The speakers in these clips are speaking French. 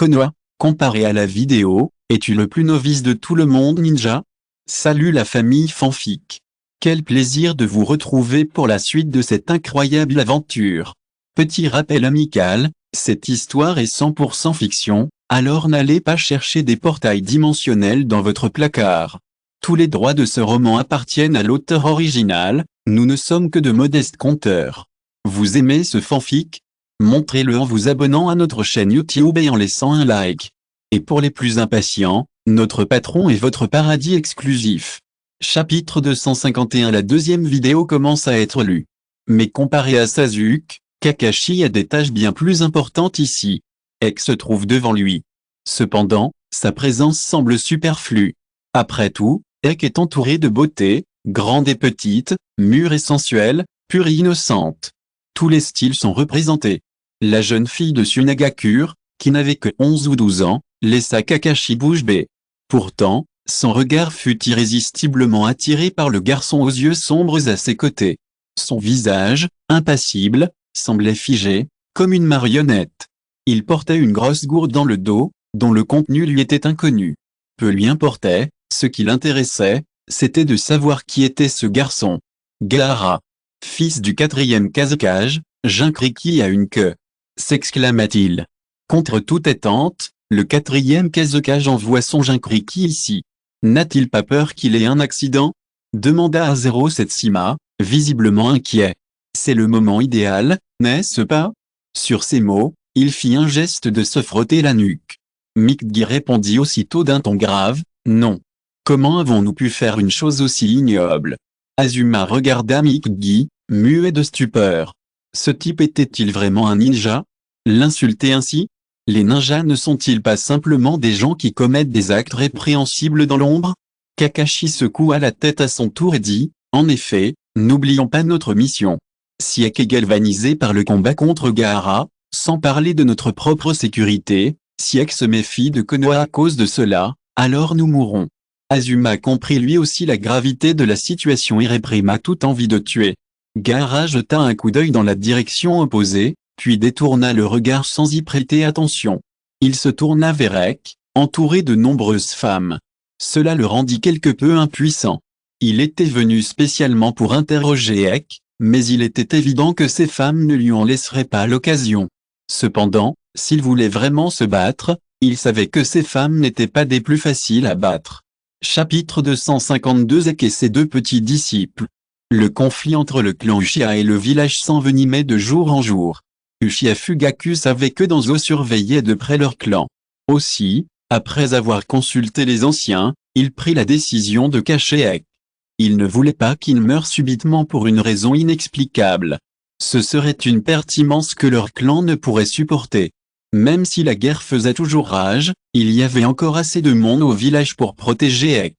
Konoha, comparé à la vidéo, es-tu le plus novice de tout le monde ninja? Salut la famille Fanfic. Quel plaisir de vous retrouver pour la suite de cette incroyable aventure. Petit rappel amical, cette histoire est 100% fiction, alors n'allez pas chercher des portails dimensionnels dans votre placard. Tous les droits de ce roman appartiennent à l'auteur original, nous ne sommes que de modestes conteurs. Vous aimez ce fanfic? Montrez-le en vous abonnant à notre chaîne YouTube et en laissant un like. Et pour les plus impatients, notre patron est votre paradis exclusif. Chapitre 251. La deuxième vidéo commence à être lue. Mais comparé à Sasuke, Kakashi a des tâches bien plus importantes ici. Ek se trouve devant lui. Cependant, sa présence semble superflue. Après tout, Ek est entouré de beauté, grande et petite, mûre et sensuelle, pure et innocente. Tous les styles sont représentés. La jeune fille de Tsunagakure, qui n'avait que 11 ou 12 ans, laissa Kakashi bouche bée. Pourtant, son regard fut irrésistiblement attiré par le garçon aux yeux sombres à ses côtés. Son visage, impassible, semblait figé, comme une marionnette. Il portait une grosse gourde dans le dos, dont le contenu lui était inconnu. Peu lui importait, ce qui l'intéressait, c'était de savoir qui était ce garçon. Gaara, fils du 4e Kazekage, Jinchuriki a une queue, s'exclama-t-il. Contre toute attente, le 4e Kazekage envoie son Jinchuriki ici. N'a-t-il pas peur qu'il ait un accident? Demanda Azero Setsima, visiblement inquiet. C'est le moment idéal, n'est-ce pas? Sur ces mots, il fit un geste de se frotter la nuque. Mikgi répondit aussitôt d'un ton grave, non. Comment avons-nous pu faire une chose aussi ignoble? Azuma regarda Mikgi, muet de stupeur. Ce type était-il vraiment un ninja? L'insulter ainsi? Les ninjas ne sont-ils pas simplement des gens qui commettent des actes répréhensibles dans l'ombre? Kakashi secoua la tête à son tour et dit, en effet, n'oublions pas notre mission. Si Ek est galvanisé par le combat contre Gaara, sans parler de notre propre sécurité, si Ek se méfie de Konoha à cause de cela, alors nous mourrons. Azuma comprit lui aussi la gravité de la situation et réprima toute envie de tuer. Gaara jeta un coup d'œil dans la direction opposée, puis détourna le regard sans y prêter attention. Il se tourna vers Ek, entouré de nombreuses femmes. Cela le rendit quelque peu impuissant. Il était venu spécialement pour interroger Ek, mais il était évident que ces femmes ne lui en laisseraient pas l'occasion. Cependant, s'il voulait vraiment se battre, il savait que ces femmes n'étaient pas des plus faciles à battre. Chapitre 252. Ek et ses deux petits disciples. Le conflit entre le clan Uchiha et le village s'envenimait de jour en jour. Uchiha Fugaku savait que Danzo surveillait de près leur clan. Aussi, après avoir consulté les anciens, il prit la décision de cacher Ek. Il ne voulait pas qu'il meure subitement pour une raison inexplicable. Ce serait une perte immense que leur clan ne pourrait supporter. Même si la guerre faisait toujours rage, il y avait encore assez de monde au village pour protéger Ek.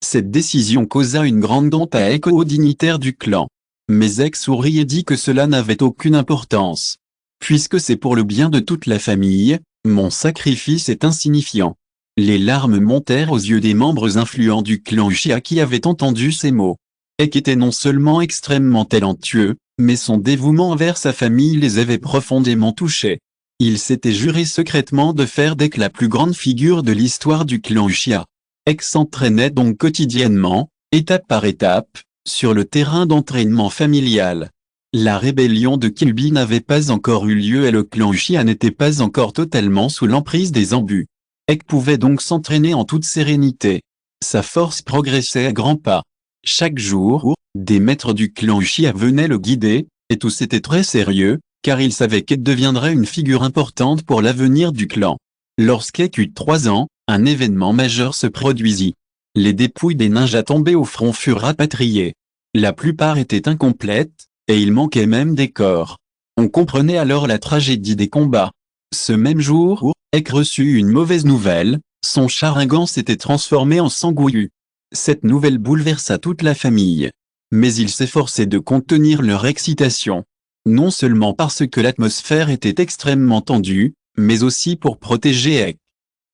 Cette décision causa une grande honte à Ek aux dignitaires du clan. Mais Ek sourit et dit que cela n'avait aucune importance. Puisque c'est pour le bien de toute la famille, mon sacrifice est insignifiant. Les larmes montèrent aux yeux des membres influents du clan Uchiha qui avaient entendu ces mots. Ek était non seulement extrêmement talentueux, mais son dévouement envers sa famille les avait profondément touchés. Il s'était juré secrètement de faire d'Ek la plus grande figure de l'histoire du clan Uchiha. Ek s'entraînait donc quotidiennement, étape par étape, sur le terrain d'entraînement familial. La rébellion de Kyuubi n'avait pas encore eu lieu et le clan Uchiha n'était pas encore totalement sous l'emprise des Zanbu. Ek pouvait donc s'entraîner en toute sérénité. Sa force progressait à grands pas. Chaque jour, des maîtres du clan Uchiha venaient le guider, et tous étaient très sérieux, car ils savaient qu'Ek deviendrait une figure importante pour l'avenir du clan. Lorsqu'Ek eut 3 ans, un événement majeur se produisit. Les dépouilles des ninjas tombés au front furent rapatriées. La plupart étaient incomplètes, et il manquait même des corps. On comprenait alors la tragédie des combats. Ce même jour, Ek reçut une mauvaise nouvelle, son Sharingan s'était transformé en Sangouyu. Cette nouvelle bouleversa toute la famille. Mais il s'efforçait de contenir leur excitation. Non seulement parce que l'atmosphère était extrêmement tendue, mais aussi pour protéger Ek.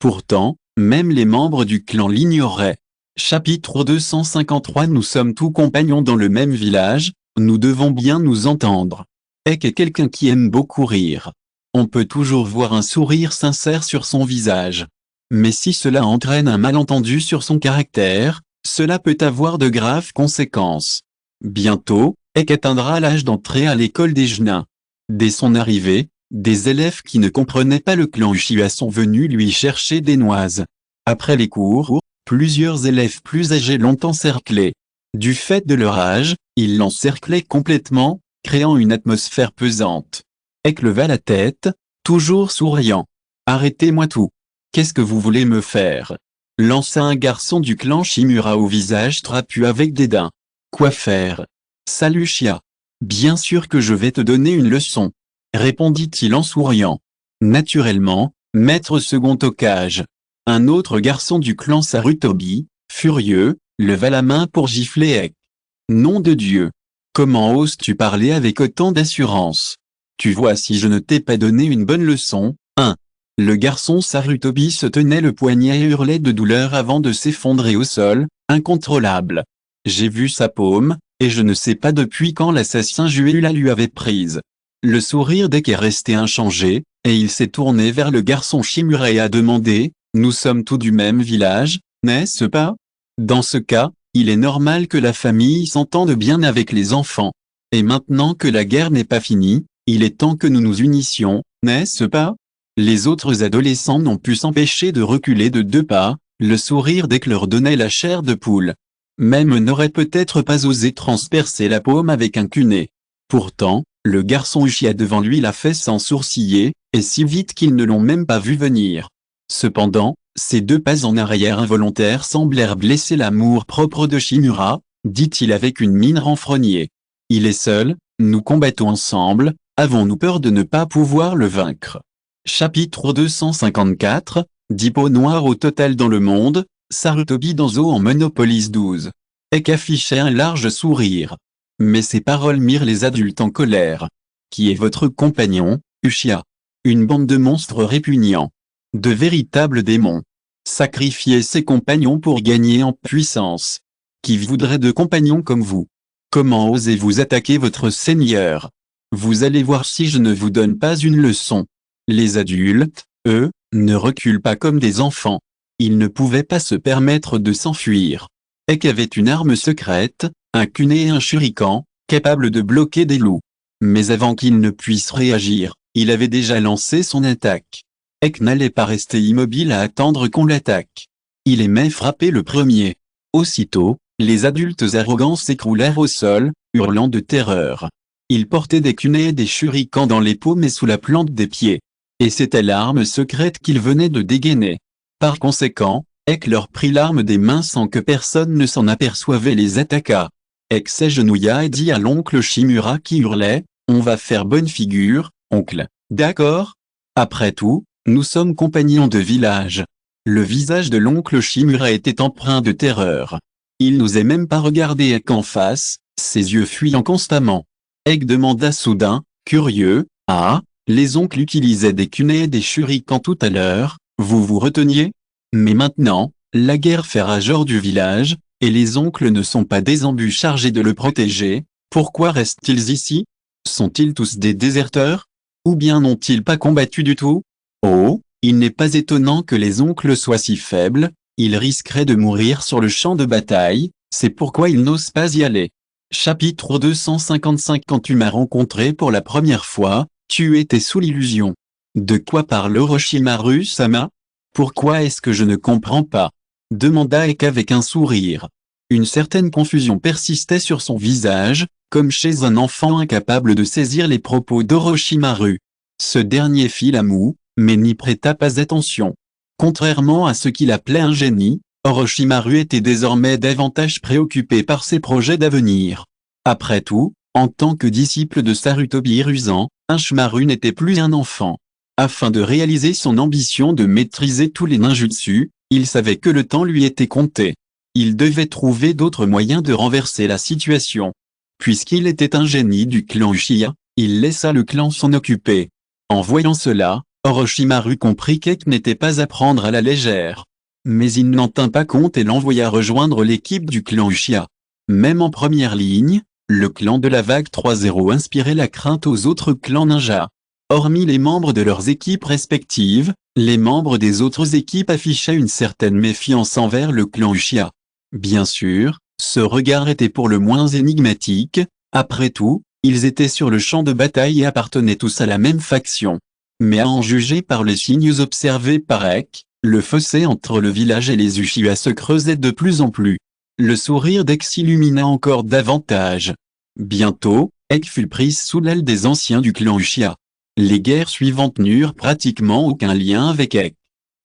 Pourtant, même les membres du clan l'ignoraient. Chapitre 253. Nous sommes tous compagnons dans le même village, nous devons bien nous entendre. Ek est quelqu'un qui aime beaucoup rire. On peut toujours voir un sourire sincère sur son visage. Mais si cela entraîne un malentendu sur son caractère, cela peut avoir de graves conséquences. Bientôt, Ek atteindra l'âge d'entrer à l'école des Genin. Dès son arrivée, des élèves qui ne comprenaient pas le clan Uchiha sont venus lui chercher des noises. Après les cours, plusieurs élèves plus âgés l'ont encerclé. Du fait de leur âge, ils l'encerclaient complètement, créant une atmosphère pesante. Ek leva la tête, toujours souriant. « Arrêtez-moi tout. Qu'est-ce que vous voulez me faire ?» lança un garçon du clan Shimura au visage trapu avec dédain. « Quoi faire ? Salut Chia. Bien sûr que je vais te donner une leçon. » répondit-il en souriant. Naturellement, maître second Hokage. Un autre garçon du clan Sarutobi, furieux, leva la main pour gifler Ek. « Nom de Dieu. Comment oses-tu parler avec autant d'assurance ? Tu vois si je ne t'ai pas donné une bonne leçon, hein ?» Le garçon Sarutobi se tenait le poignet et hurlait de douleur avant de s'effondrer au sol, incontrôlable. J'ai vu sa paume, et je ne sais pas depuis quand l'assassin Jué la lui avait prise. Le sourire d'Ek est resté inchangé, et il s'est tourné vers le garçon Shimura et a demandé, « Nous sommes tous du même village, n'est-ce pas ? Dans ce cas, il est normal que la famille s'entende bien avec les enfants. Et maintenant que la guerre n'est pas finie, il est temps que nous nous unissions, n'est-ce pas ?» Les autres adolescents n'ont pu s'empêcher de reculer de 2 pas, le sourire d'Ek leur donnait la chair de poule. Même n'aurait peut-être pas osé transpercer la paume avec un cunet. Pourtant, le garçon Uchiha devant lui l'a fait sans sourciller, et si vite qu'ils ne l'ont même pas vu venir. Cependant, ces 2 pas en arrière involontaires semblèrent blesser l'amour-propre de Shimura, dit-il avec une mine renfrognée. Il est seul, nous combattons ensemble, avons-nous peur de ne pas pouvoir le vaincre ? Chapitre 254, 10 peaux noires au total dans le monde, Sarutobi Danzo en Monopolis 12. Ek affichait un large sourire. Mais ces paroles mirent les adultes en colère. Qui est votre compagnon, Uchiha ? Une bande de monstres répugnants. De véritables démons. Sacrifier ses compagnons pour gagner en puissance. Qui voudrait de compagnons comme vous ? Comment osez-vous attaquer votre seigneur ? Vous allez voir si je ne vous donne pas une leçon. Les adultes, eux, ne reculent pas comme des enfants. Ils ne pouvaient pas se permettre de s'enfuir. Ek avait une arme secrète, un kuné et un shuriken, capable de bloquer des loups. Mais avant qu'il ne puisse réagir, il avait déjà lancé son attaque. Ek n'allait pas rester immobile à attendre qu'on l'attaque. Il aimait frapper le premier. Aussitôt, les adultes arrogants s'écroulèrent au sol, hurlant de terreur. Ils portaient des kunais et des shurikens dans les paumes et sous la plante des pieds. Et c'était l'arme secrète qu'ils venaient de dégainer. Par conséquent, Ek leur prit l'arme des mains sans que personne ne s'en aperçoive et les attaqua. Ek s'agenouilla et dit à l'oncle Shimura qui hurlait, « On va faire bonne figure, oncle. D'accord ? Après tout, nous sommes compagnons de village. » Le visage de l'oncle Shimura était empreint de terreur. Il n'osait même pas regarder Ek en face, ses yeux fuyant constamment. Ek demanda soudain, curieux, « Ah, les oncles utilisaient des kunais et des shurikens tout à l'heure, vous vous reteniez ? Mais maintenant, la guerre fait rageur du village, et les oncles ne sont pas des embus chargés de le protéger, pourquoi restent-ils ici ? Sont-ils tous des déserteurs ? Ou bien n'ont-ils pas combattu du tout ? Oh, il n'est pas étonnant que les oncles soient si faibles, ils risqueraient de mourir sur le champ de bataille, c'est pourquoi ils n'osent pas y aller. Chapitre 255 Quand tu m'as rencontré pour la première fois, tu étais sous l'illusion. De quoi parle Orochimaru-sama ? Pourquoi est-ce que je ne comprends pas ? Demanda Ek avec un sourire. Une certaine confusion persistait sur son visage, comme chez un enfant incapable de saisir les propos d'Orochimaru. Ce dernier fit la moue, mais n'y prêta pas attention. Contrairement à ce qu'il appelait un génie, Orochimaru était désormais davantage préoccupé par ses projets d'avenir. Après tout, en tant que disciple de Sarutobi Hiruzen, Orochimaru n'était plus un enfant. Afin de réaliser son ambition de maîtriser tous les ninjutsu, il savait que le temps lui était compté. Il devait trouver d'autres moyens de renverser la situation. Puisqu'il était un génie du clan Uchiha, il laissa le clan s'en occuper. En voyant cela, Orochimaru comprit qu'Ek n'était pas à prendre à la légère. Mais il n'en tint pas compte et l'envoya rejoindre l'équipe du clan Uchiha. Même en première ligne, le clan de la vague 3-0 inspirait la crainte aux autres clans ninja. Hormis les membres de leurs équipes respectives, les membres des autres équipes affichaient une certaine méfiance envers le clan Uchiha. Bien sûr, ce regard était pour le moins énigmatique, après tout, ils étaient sur le champ de bataille et appartenaient tous à la même faction. Mais à en juger par les signes observés par Ek, le fossé entre le village et les Uchiha se creusait de plus en plus. Le sourire d'Ek s'illumina encore davantage. Bientôt, Ek fut prise sous l'aile des anciens du clan Uchiha. Les guerres suivantes n'eurent pratiquement aucun lien avec Ek.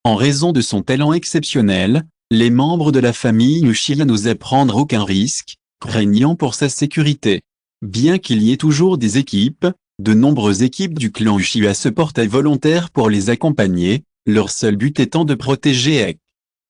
En raison de son talent exceptionnel, les membres de la famille Uchiha n'osaient prendre aucun risque, craignant pour sa sécurité. Bien qu'il y ait toujours des équipes, de nombreuses équipes du clan Uchiha se portaient volontaires pour les accompagner, leur seul but étant de protéger Ek.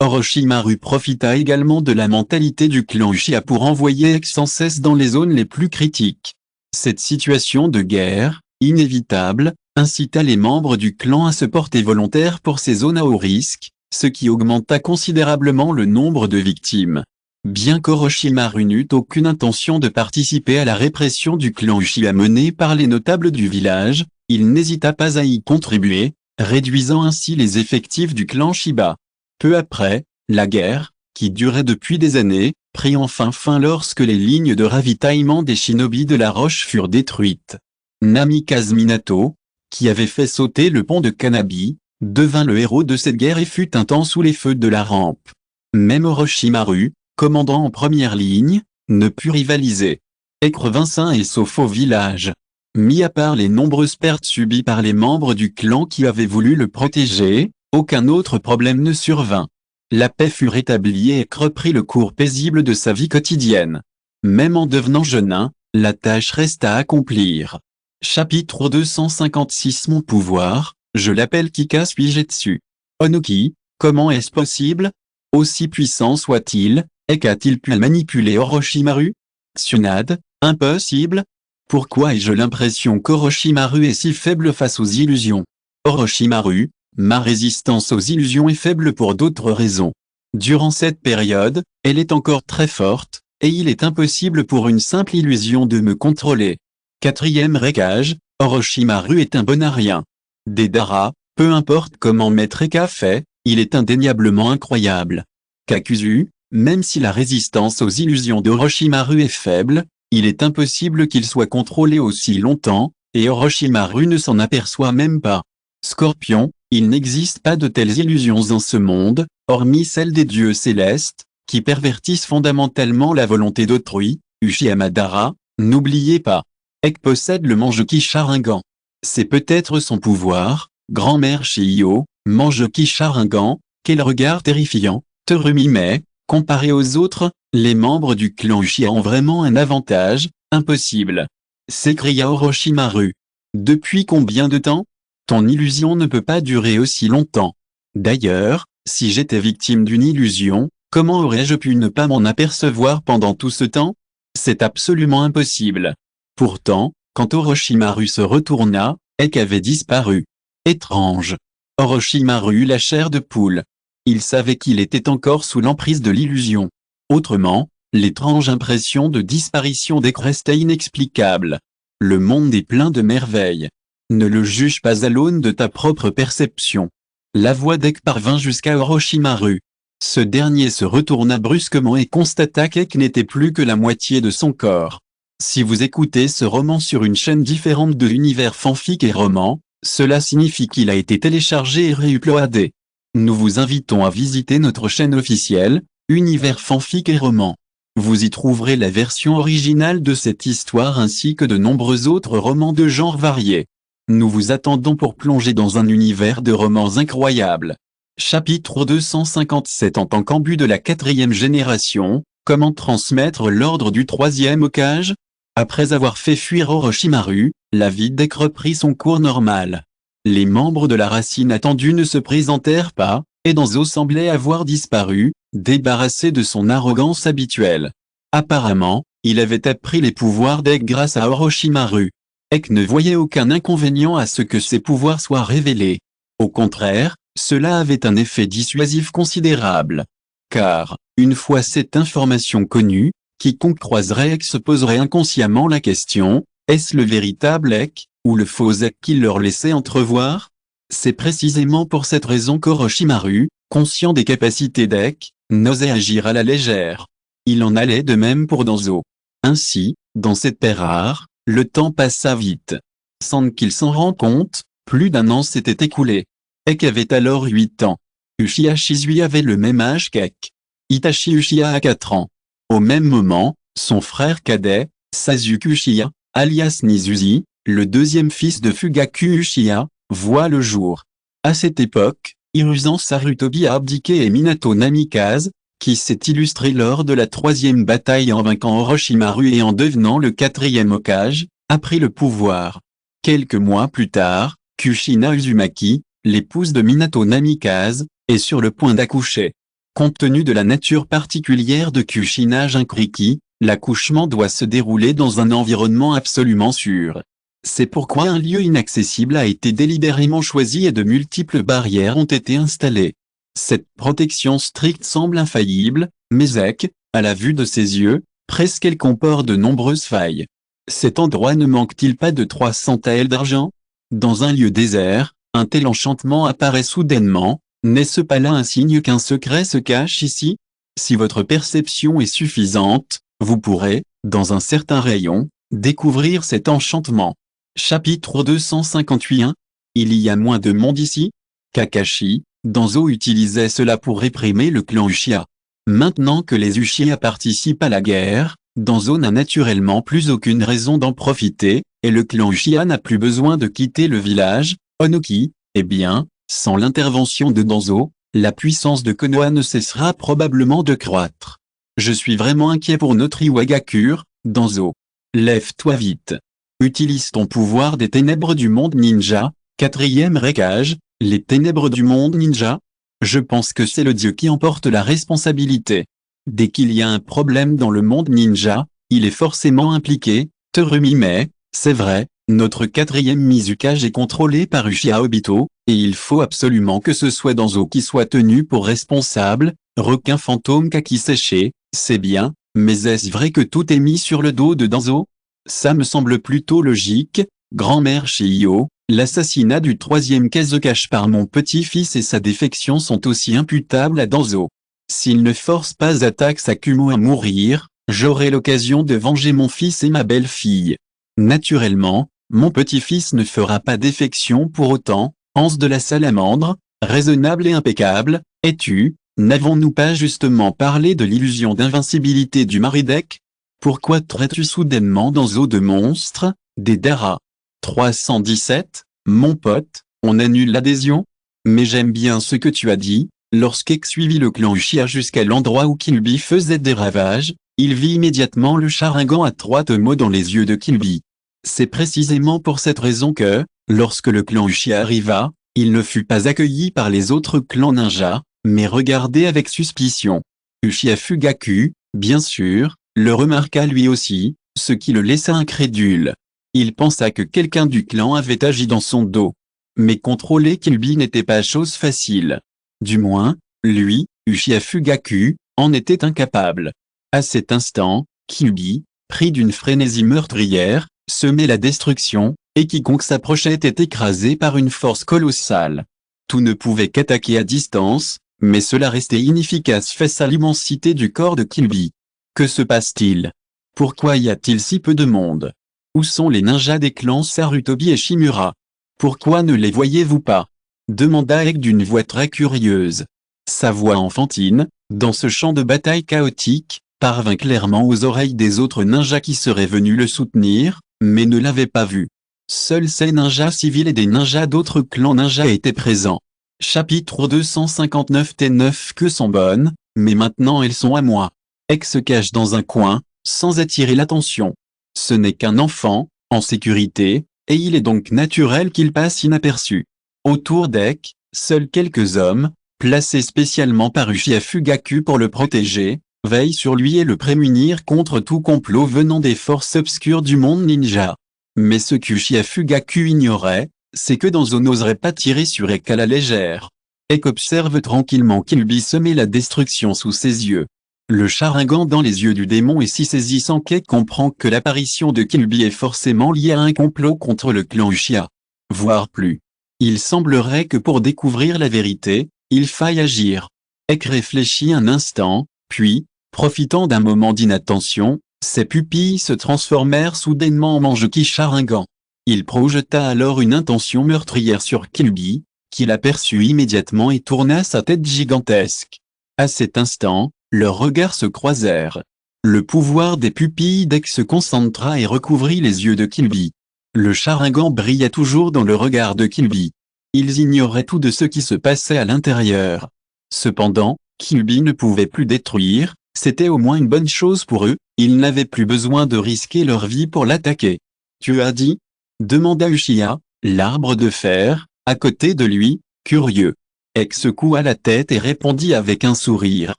Orochimaru profita également de la mentalité du clan Uchiha pour envoyer Ek sans cesse dans les zones les plus critiques. Cette situation de guerre, inévitable, incita les membres du clan à se porter volontaires pour ces zones à haut risque, ce qui augmenta considérablement le nombre de victimes. Bien qu'Orochimaru n'eût aucune intention de participer à la répression du clan Uchiha menée par les notables du village, il n'hésita pas à y contribuer, réduisant ainsi les effectifs du clan Shiba. Peu après, la guerre, qui durait depuis des années, prit enfin fin lorsque les lignes de ravitaillement des shinobi de la roche furent détruites. Namikaze Minato, qui avait fait sauter le pont de Kanabi, devint le héros de cette guerre et fut un temps sous les feux de la rampe. Même Orochimaru, commandant en première ligne, ne put rivaliser. Ek revint sain et sauf au village. Mis à part les nombreuses pertes subies par les membres du clan qui avaient voulu le protéger, aucun autre problème ne survint. La paix fut rétablie et Ek reprit le cours paisible de sa vie quotidienne. Même en devenant genin, la tâche resta à accomplir. Chapitre 256 Mon pouvoir, je l'appelle Kika Suigetsu. Onoki, comment est-ce possible? Aussi puissant soit-il, Ek a-t-il pu manipuler Orochimaru? Tsunade, impossible. Pourquoi ai-je l'impression qu'Orochimaru est si faible face aux illusions? Orochimaru, ma résistance aux illusions est faible pour d'autres raisons. Durant cette période, elle est encore très forte, et il est impossible pour une simple illusion de me contrôler. Quatrième récage, Orochimaru est un bon à rien. Deidara, peu importe comment Maître Eka fait, il est indéniablement incroyable. Kakuzu, même si la résistance aux illusions d'Orochimaru est faible, il est impossible qu'il soit contrôlé aussi longtemps, et Orochimaru ne s'en aperçoit même pas. Scorpion, il n'existe pas de telles illusions dans ce monde, hormis celles des dieux célestes, qui pervertissent fondamentalement la volonté d'autrui. Uchiha Madara, n'oubliez pas. Ek possède le Mangekyō Sharingan. C'est peut-être son pouvoir. Grand-mère Shio, Mangekyō Sharingan, quel regard terrifiant. Terumi, mais, comparé aux autres, les membres du clan Uchiha ont vraiment un avantage. Impossible. S'écria Orochimaru. Depuis combien de temps? Ton illusion ne peut pas durer aussi longtemps. D'ailleurs, si j'étais victime d'une illusion, comment aurais-je pu ne pas m'en apercevoir pendant tout ce temps? C'est absolument impossible. Pourtant, quand Orochimaru se retourna, Ek avait disparu. Étrange. Orochimaru eut la chair de poule. Il savait qu'il était encore sous l'emprise de l'illusion. Autrement, l'étrange impression de disparition d'Ek restait inexplicable. Le monde est plein de merveilles. Ne le juge pas à l'aune de ta propre perception. La voix d'Ek parvint jusqu'à Orochimaru. Ce dernier se retourna brusquement et constata qu'Ek n'était plus que la moitié de son corps. Si vous écoutez ce roman sur une chaîne différente de l'univers fanfic et roman, cela signifie qu'il a été téléchargé et réuploadé. Nous vous invitons à visiter notre chaîne officielle, Univers fanfic et roman. Vous y trouverez la version originale de cette histoire ainsi que de nombreux autres romans de genres variés. Nous vous attendons pour plonger dans un univers de romans incroyables. Chapitre 257 En tant qu'embu de la 4e génération, comment transmettre l'ordre du 3e Hokage? Après avoir fait fuir Orochimaru, la vie d'Ek reprit son cours normal. Les membres de la racine attendue ne se présentèrent pas, et Danzo semblait avoir disparu, débarrassé de son arrogance habituelle. Apparemment, il avait appris les pouvoirs d'Ek grâce à Orochimaru. Ek ne voyait aucun inconvénient à ce que ses pouvoirs soient révélés. Au contraire, cela avait un effet dissuasif considérable. Car, une fois cette information connue, quiconque croiserait Ek se poserait inconsciemment la question, est-ce le véritable Ek? Ou le faux Zek qu'il leur laissait entrevoir? C'est précisément pour cette raison qu'Orochimaru, conscient des capacités d'Ek, n'osait agir à la légère. Il en allait de même pour Danzo. Ainsi, dans cette paix rare, le temps passa vite. Sans qu'il s'en rende compte, plus d'un an s'était écoulé. Ek avait alors 8 ans. Uchiha Shizui avait le même âge qu'Ek. Itachi Uchiha a 4 ans. Au même moment, son frère cadet, Sasuke Uchiha, alias Nizuzi, le deuxième fils de Fugaku Uchiha, voit le jour. À cette époque, Hiruzen Sarutobi a abdiqué et Minato Namikaze, qui s'est illustré lors de la troisième bataille en vainquant Orochimaru et en devenant le quatrième Hokage, a pris le pouvoir. Quelques mois plus tard, Kushina Uzumaki, l'épouse de Minato Namikaze, est sur le point d'accoucher. Compte tenu de la nature particulière de Kushina Jinchuriki, l'accouchement doit se dérouler dans un environnement absolument sûr. C'est pourquoi un lieu inaccessible a été délibérément choisi et de multiples barrières ont été installées. Cette protection stricte semble infaillible, mais Ek, à la vue de ses yeux, presqu'elle comporte de nombreuses failles. Cet endroit ne manque-t-il pas de 300 taels d'argent? Dans un lieu désert, un tel enchantement apparaît soudainement. N'est-ce pas là un signe qu'un secret se cache ici? Si votre perception est suffisante, vous pourrez, dans un certain rayon, découvrir cet enchantement. Chapitre 258. Il y a moins de monde ici? Kakashi, Danzo utilisait cela pour réprimer le clan Uchiha. Maintenant que les Uchiha participent à la guerre, Danzo n'a naturellement plus aucune raison d'en profiter, et le clan Uchiha n'a plus besoin de quitter le village, Onoki. Eh bien, sans l'intervention de Danzo, la puissance de Konoha ne cessera probablement de croître. Je suis vraiment inquiet pour notre Iwagakure, Danzo. Lève-toi vite. Utilise ton pouvoir des ténèbres du monde ninja, 4e Raikage, les ténèbres du monde ninja. Je pense que c'est le dieu qui emporte la responsabilité. Dès qu'il y a un problème dans le monde ninja, il est forcément impliqué, Terumi, mais, c'est vrai, notre 4e Mizukage est contrôlé par Uchiha Obito, et il faut absolument que ce soit Danzo qui soit tenu pour responsable. Requin fantôme kaki séché, c'est bien, mais est-ce vrai que tout est mis sur le dos de Danzo? Ça me semble plutôt logique. Grand-mère Shio, l'assassinat du 3e Kazekage par mon petit-fils et sa défection sont aussi imputables à Danzo. S'il ne force pas Attaque Sakumo à mourir, j'aurai l'occasion de venger mon fils et ma belle-fille. Naturellement, mon petit-fils ne fera pas défection pour autant. Anse de la salamandre, raisonnable et impeccable, es-tu? N'avons-nous pas justement parlé de l'illusion d'invincibilité du Maridek? Pourquoi traites-tu soudainement Danzo de monstre, Deidara? 317, mon pote, on annule l'adhésion? Mais j'aime bien ce que tu as dit. Lorsqu'Ek suivit le clan Uchiha jusqu'à l'endroit où Kyuubi faisait des ravages, il vit immédiatement le Sharingan à 3 tomots dans les yeux de Kyuubi. C'est précisément pour cette raison que, lorsque le clan Uchiha arriva, il ne fut pas accueilli par les autres clans ninja, mais regardé avec suspicion. Uchiha Fugaku, bien sûr, le remarqua lui aussi, ce qui le laissa incrédule. Il pensa que quelqu'un du clan avait agi dans son dos. Mais contrôler Kyuubi n'était pas chose facile. Du moins, lui, Uchiha Fugaku, en était incapable. À cet instant, Kyuubi, pris d'une frénésie meurtrière, semait la destruction, et quiconque s'approchait était écrasé par une force colossale. Tout ne pouvait qu'attaquer à distance, mais cela restait inefficace face à l'immensité du corps de Kyuubi. Que se passe-t-il? Pourquoi y a-t-il si peu de monde? Où sont les ninjas des clans Sarutobi et Shimura? Pourquoi ne les voyez-vous pas? Demanda Ek d'une voix très curieuse. Sa voix enfantine, dans ce champ de bataille chaotique, parvint clairement aux oreilles des autres ninjas qui seraient venus le soutenir, mais ne l'avaient pas vu. Seuls ces ninjas civils et des ninjas d'autres clans ninjas étaient présents. Chapitre 259 T9 que sont bonnes, mais maintenant elles sont à moi. Ek se cache dans un coin, sans attirer l'attention. Ce n'est qu'un enfant, en sécurité, et il est donc naturel qu'il passe inaperçu. Autour d'Ek, seuls quelques hommes, placés spécialement par Uchiha Fugaku pour le protéger, veillent sur lui et le prémunir contre tout complot venant des forces obscures du monde ninja. Mais ce qu'Uchiha Fugaku ignorait, c'est que Danzo n'oserait pas tirer sur Ek à la légère. Ek observe tranquillement Kyuubi semer la destruction sous ses yeux. Le Sharingan dans les yeux du démon est si saisissant qu'elle comprend que l'apparition de Kyuubi est forcément liée à un complot contre le clan Uchiha. Voire plus. Il semblerait que pour découvrir la vérité, il faille agir. Ek réfléchit un instant, puis, profitant d'un moment d'inattention, ses pupilles se transformèrent soudainement en Mangekyou Sharingan. Il projeta alors une intention meurtrière sur Kyuubi, qui l'aperçut immédiatement et tourna sa tête gigantesque. À cet instant, leurs regards se croisèrent. Le pouvoir des pupilles d'Ek se concentra et recouvrit les yeux de Kyuubi. Le Sharingan brillait toujours dans le regard de Kyuubi. Ils ignoraient tout de ce qui se passait à l'intérieur. Cependant, Kyuubi ne pouvait plus détruire, c'était au moins une bonne chose pour eux, ils n'avaient plus besoin de risquer leur vie pour l'attaquer. « Tu as dit ?» demanda Uchiha, l'arbre de fer, à côté de lui, curieux. Ek secoua la tête et répondit avec un sourire,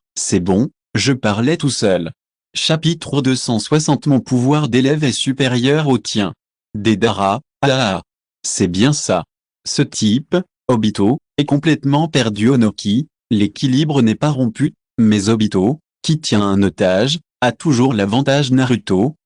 « C'est bon, je parlais tout seul. » Chapitre 260 Mon pouvoir d'élève est supérieur au tien. Deidara, c'est bien ça. Ce type, Obito, est complètement perdu au Noki, l'équilibre n'est pas rompu, mais Obito, qui tient un otage, a toujours l'avantage Naruto.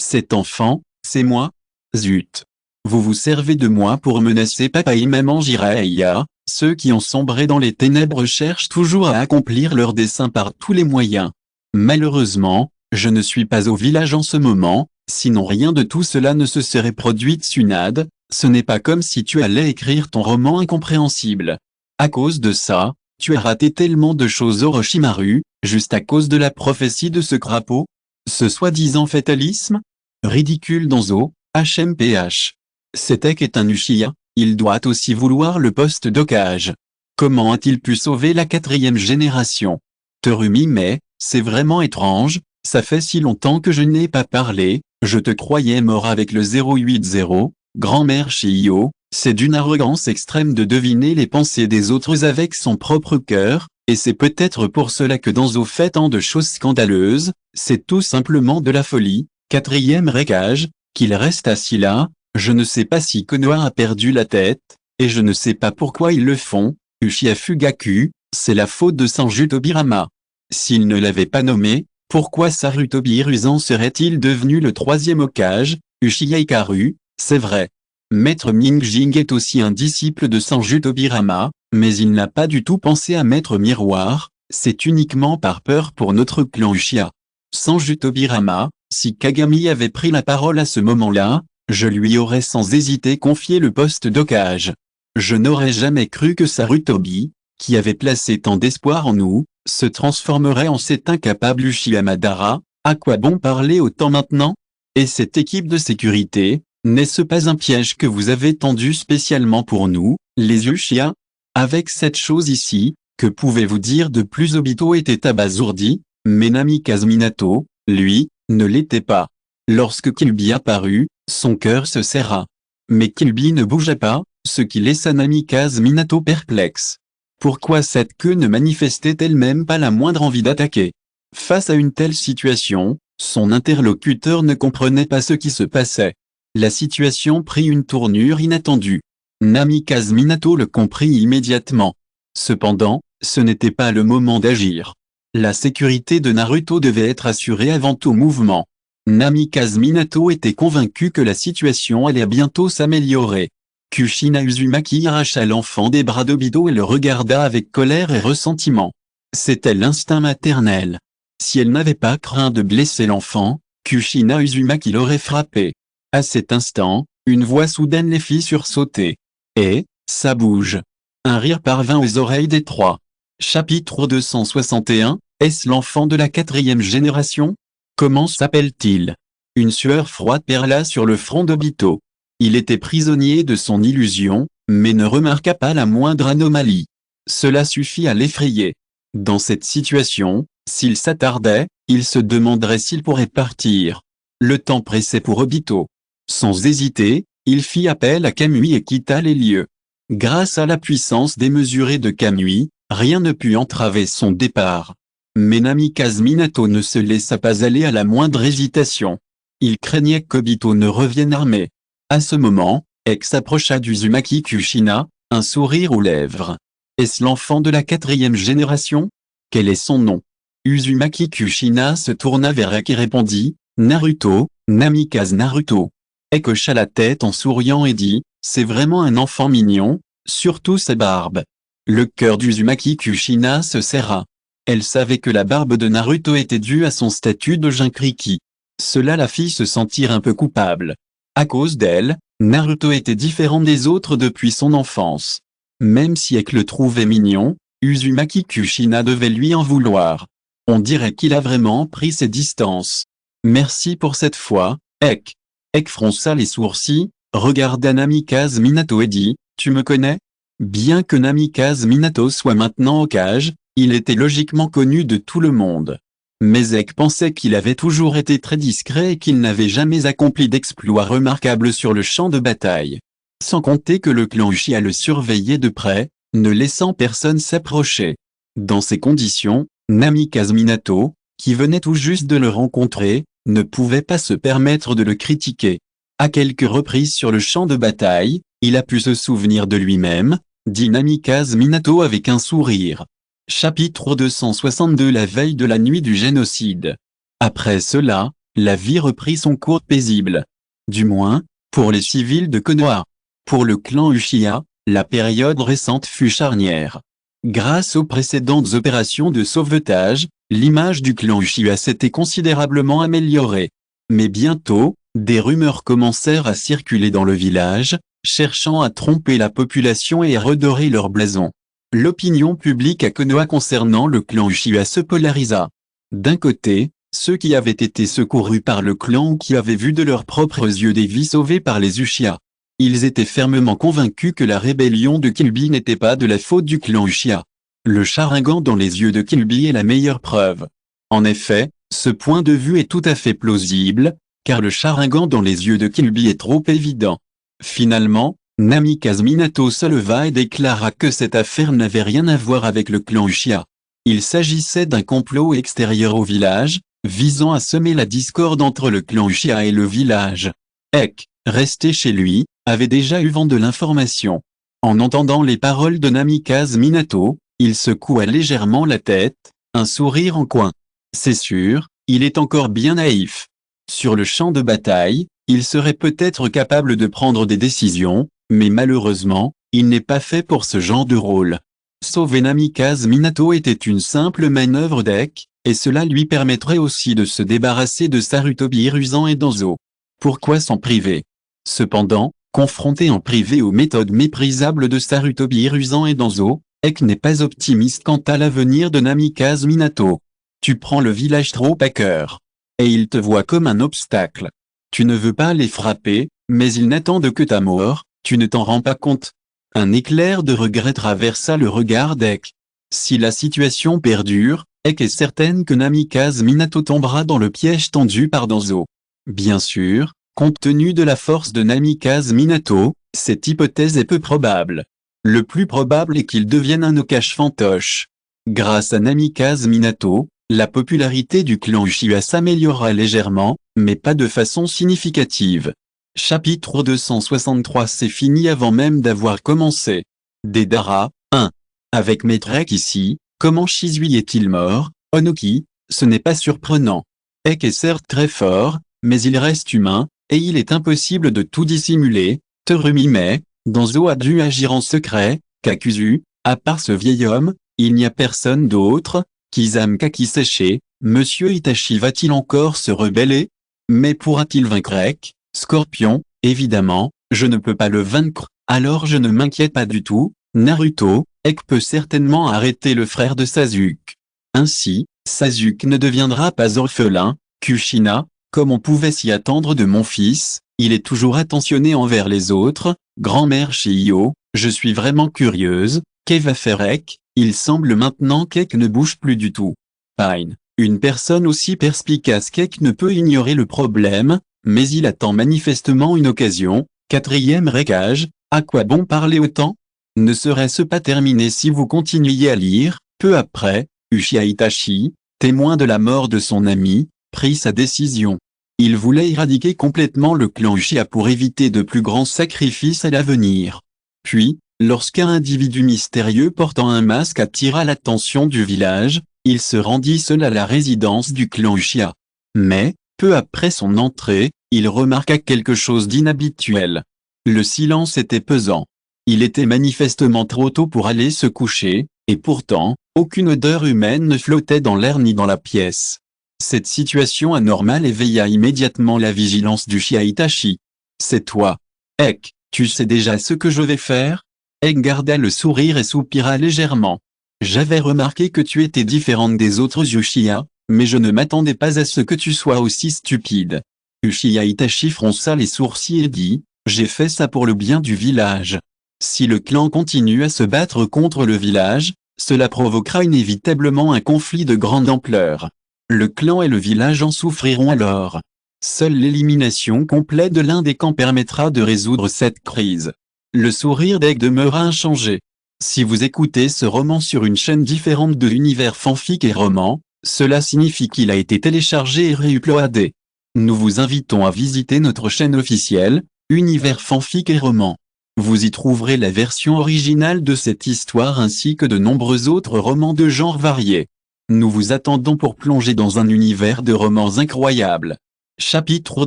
Cet enfant, c'est moi. Zut. Vous vous servez de moi pour menacer papa et maman Jiraiya. Ceux qui ont sombré dans les ténèbres cherchent toujours à accomplir leurs desseins par tous les moyens. Malheureusement, je ne suis pas au village en ce moment, sinon rien de tout cela ne se serait produit. Tsunade, ce n'est pas comme si tu allais écrire ton roman incompréhensible. À cause de ça, tu as raté tellement de choses Orochimaru, juste à cause de la prophétie de ce crapaud. Ce soi-disant fatalisme. Ridicule Danzo, HMPH. Cet Ek est un Uchiha. Il doit aussi vouloir le poste d'Hokage. Comment a-t-il pu sauver la 4e génération? Terumi mais, c'est vraiment étrange, ça fait si longtemps que je n'ai pas parlé, je te croyais mort avec le 080, grand-mère Shio, c'est d'une arrogance extrême de deviner les pensées des autres avec son propre cœur, et c'est peut-être pour cela que Danzo fait tant de choses scandaleuses, c'est tout simplement de la folie. 4e Raikage, qu'il reste assis là. Je ne sais pas si Konoha a perdu la tête, et je ne sais pas pourquoi ils le font. Uchiha Fugaku, c'est la faute de Sanju Tobirama. S'il ne l'avait pas nommé, pourquoi Sarutobi Hiruzen serait-il devenu le 3e Hokage? Uchiha Hikaru, c'est vrai. Maître Mingjing est aussi un disciple de Sanju Tobirama, mais il n'a pas du tout pensé à Maître Miroir, c'est uniquement par peur pour notre clan Uchiha. Sanju Tobirama, si Kagami avait pris la parole à ce moment-là, je lui aurais sans hésiter confié le poste d'Hokage. Je n'aurais jamais cru que Sarutobi, qui avait placé tant d'espoir en nous, se transformerait en cet incapable Uchiha Madara. À quoi bon parler autant maintenant? Et cette équipe de sécurité, n'est-ce pas un piège que vous avez tendu spécialement pour nous, les Uchiha? Avec cette chose ici, que pouvez-vous dire de plus? Obito était abasourdi, mais Namikaze Minato, lui, ne l'était pas. Lorsque Kyuubi apparut, son cœur se serra. Mais Kyuubi ne bougea pas, ce qui laissa Namikaze Minato perplexe. Pourquoi cette queue ne manifestait-elle même pas la moindre envie d'attaquer? Face à une telle situation, son interlocuteur ne comprenait pas ce qui se passait. La situation prit une tournure inattendue. Namikaze Minato le comprit immédiatement. Cependant, ce n'était pas le moment d'agir. La sécurité de Naruto devait être assurée avant tout mouvement. Namikaze Minato était convaincu que la situation allait bientôt s'améliorer. Kushina Uzumaki arracha l'enfant des bras d'Obito et le regarda avec colère et ressentiment. C'était l'instinct maternel. Si elle n'avait pas craint de blesser l'enfant, Kushina Uzumaki l'aurait frappé. À cet instant, une voix soudaine les fit sursauter. Et, ça bouge. Un rire parvint aux oreilles des trois. Chapitre 261, est-ce l'enfant de la 4e génération? Comment s'appelle-t-il? Une sueur froide perla sur le front d'Obito. Il était prisonnier de son illusion, mais ne remarqua pas la moindre anomalie. Cela suffit à l'effrayer. Dans cette situation, s'il s'attardait, il se demanderait s'il pourrait partir. Le temps pressait pour Obito. Sans hésiter, il fit appel à Kamui et quitta les lieux. Grâce à la puissance démesurée de Kamui, rien ne put entraver son départ. Mais Namikaze Minato ne se laissa pas aller à la moindre hésitation. Il craignait qu'Obito ne revienne armé. À ce moment, Ek s'approcha d'Uzumaki Kushina, un sourire aux lèvres. Est-ce l'enfant de la 4e génération? Quel est son nom? Uzumaki Kushina se tourna vers Ek et répondit, « Naruto, Namikaze Naruto. » Ek hocha la tête en souriant et dit, « C'est vraiment un enfant mignon, surtout sa barbe. » Le cœur d'Uzumaki Kushina se serra. Elle savait que la barbe de Naruto était due à son statut de Jinchuriki. Cela la fit se sentir un peu coupable. À cause d'elle, Naruto était différent des autres depuis son enfance. Même si Ek le trouvait mignon, Uzumaki Kushina devait lui en vouloir. On dirait qu'il a vraiment pris ses distances. Merci pour cette fois, Ek. Ek fronça les sourcils, regarda Namikaze Minato et dit, « Tu me connais ?» Bien que Namikaze Minato soit maintenant Hokage, il était logiquement connu de tout le monde. Mais Ek pensait qu'il avait toujours été très discret et qu'il n'avait jamais accompli d'exploits remarquables sur le champ de bataille. Sans compter que le clan Uchiha le surveillait de près, ne laissant personne s'approcher. Dans ces conditions, Namikaze Minato, qui venait tout juste de le rencontrer, ne pouvait pas se permettre de le critiquer. À quelques reprises sur le champ de bataille, il a pu se souvenir de lui-même, dit Namikaze Minato avec un sourire. Chapitre 262 La veille de la nuit du génocide. Après cela, la vie reprit son cours paisible. Du moins, pour les civils de Konoha. Pour le clan Uchiha, la période récente fut charnière. Grâce aux précédentes opérations de sauvetage, l'image du clan Uchiha s'était considérablement améliorée. Mais bientôt, des rumeurs commencèrent à circuler dans le village, cherchant à tromper la population et à redorer leur blason. L'opinion publique à Konoha concernant le clan Uchiha se polarisa. D'un côté, ceux qui avaient été secourus par le clan ou qui avaient vu de leurs propres yeux des vies sauvées par les Uchiha. Ils étaient fermement convaincus que la rébellion de Kyuubi n'était pas de la faute du clan Uchiha. Le Sharingan dans les yeux de Kyuubi est la meilleure preuve. En effet, ce point de vue est tout à fait plausible, car le Sharingan dans les yeux de Kyuubi est trop évident. Finalement, Namikaze Minato se leva et déclara que cette affaire n'avait rien à voir avec le clan Uchiha. Il s'agissait d'un complot extérieur au village, visant à semer la discorde entre le clan Uchiha et le village. Ek, resté chez lui, avait déjà eu vent de l'information. En entendant les paroles de Namikaze Minato, il secoua légèrement la tête, un sourire en coin. C'est sûr, il est encore bien naïf. Sur le champ de bataille, il serait peut-être capable de prendre des décisions, mais malheureusement, il n'est pas fait pour ce genre de rôle. Sauver Namikaze Minato était une simple manœuvre d'Ek, et cela lui permettrait aussi de se débarrasser de Sarutobi Hiruzen et Danzo. Pourquoi s'en priver? Cependant, confronté en privé aux méthodes méprisables de Sarutobi Hiruzen et Danzo, Ek n'est pas optimiste quant à l'avenir de Namikaze Minato. Tu prends le village trop à cœur. Et ils te voient comme un obstacle. Tu ne veux pas les frapper, mais ils n'attendent que ta mort, tu ne t'en rends pas compte. Un éclair de regret traversa le regard d'Ek. Si la situation perdure, Ek est certaine que Namikaze Minato tombera dans le piège tendu par Danzo. Bien sûr, compte tenu de la force de Namikaze Minato, cette hypothèse est peu probable. Le plus probable est qu'il devienne un Hokage fantoche. Grâce à Namikaze Minato, la popularité du clan Uchiha s'améliorera légèrement, mais pas de façon significative. Chapitre 263 C'est fini avant même d'avoir commencé. Deidara, 1. Avec Maître Ek ici, comment Shizui est-il mort? Onoki, ce n'est pas surprenant. Ek est certes très fort, mais il reste humain, et il est impossible de tout dissimuler. Terumi mais, Danzo a dû agir en secret. Kakuzu, à part ce vieil homme, il n'y a personne d'autre. Kizame Kakiseshi, Monsieur Itachi va-t-il encore se rebeller? Mais pourra-t-il vaincre Ek? Scorpion, évidemment, je ne peux pas le vaincre, alors je ne m'inquiète pas du tout. Naruto, Ek peut certainement arrêter le frère de Sasuke. Ainsi, Sasuke ne deviendra pas orphelin. Kushina, comme on pouvait s'y attendre de mon fils, il est toujours attentionné envers les autres. Grand-mère Shio, je suis vraiment curieuse, qu'est-ce va faire Ek? Il semble maintenant qu'Ek ne bouge plus du tout. Pine, une personne aussi perspicace qu'Ek ne peut ignorer le problème, mais il attend manifestement une occasion. Quatrième récage, à quoi bon parler autant? Ne serait-ce pas terminé si vous continuiez à lire? Peu après, Uchiha Itachi, témoin de la mort de son ami, prit sa décision. Il voulait éradiquer complètement le clan Uchiha pour éviter de plus grands sacrifices à l'avenir. Puis, lorsqu'un individu mystérieux portant un masque attira l'attention du village, il se rendit seul à la résidence du clan Uchiha. Mais, peu après son entrée, il remarqua quelque chose d'inhabituel. Le silence était pesant. Il était manifestement trop tôt pour aller se coucher, et pourtant, aucune odeur humaine ne flottait dans l'air ni dans la pièce. Cette situation anormale éveilla immédiatement la vigilance d'Uchiha Itachi. « C'est toi. Ek, tu sais déjà ce que je vais faire ?» Ek garda le sourire et soupira légèrement. « J'avais remarqué que tu étais différente des autres Uchiha, mais je ne m'attendais pas à ce que tu sois aussi stupide. » Uchiha Itachi fronça les sourcils et dit, « J'ai fait ça pour le bien du village. Si le clan continue à se battre contre le village, cela provoquera inévitablement un conflit de grande ampleur. Le clan et le village en souffriront alors. Seule l'élimination complète de l'un des camps permettra de résoudre cette crise. » Le sourire d'Ek demeura inchangé. Si vous écoutez ce roman sur une chaîne différente de l'univers fanfic et roman, cela signifie qu'il a été téléchargé et réuploadé. Nous vous invitons à visiter notre chaîne officielle, Univers fanfic et roman. Vous y trouverez la version originale de cette histoire ainsi que de nombreux autres romans de genres variés. Nous vous attendons pour plonger dans un univers de romans incroyables. Chapitre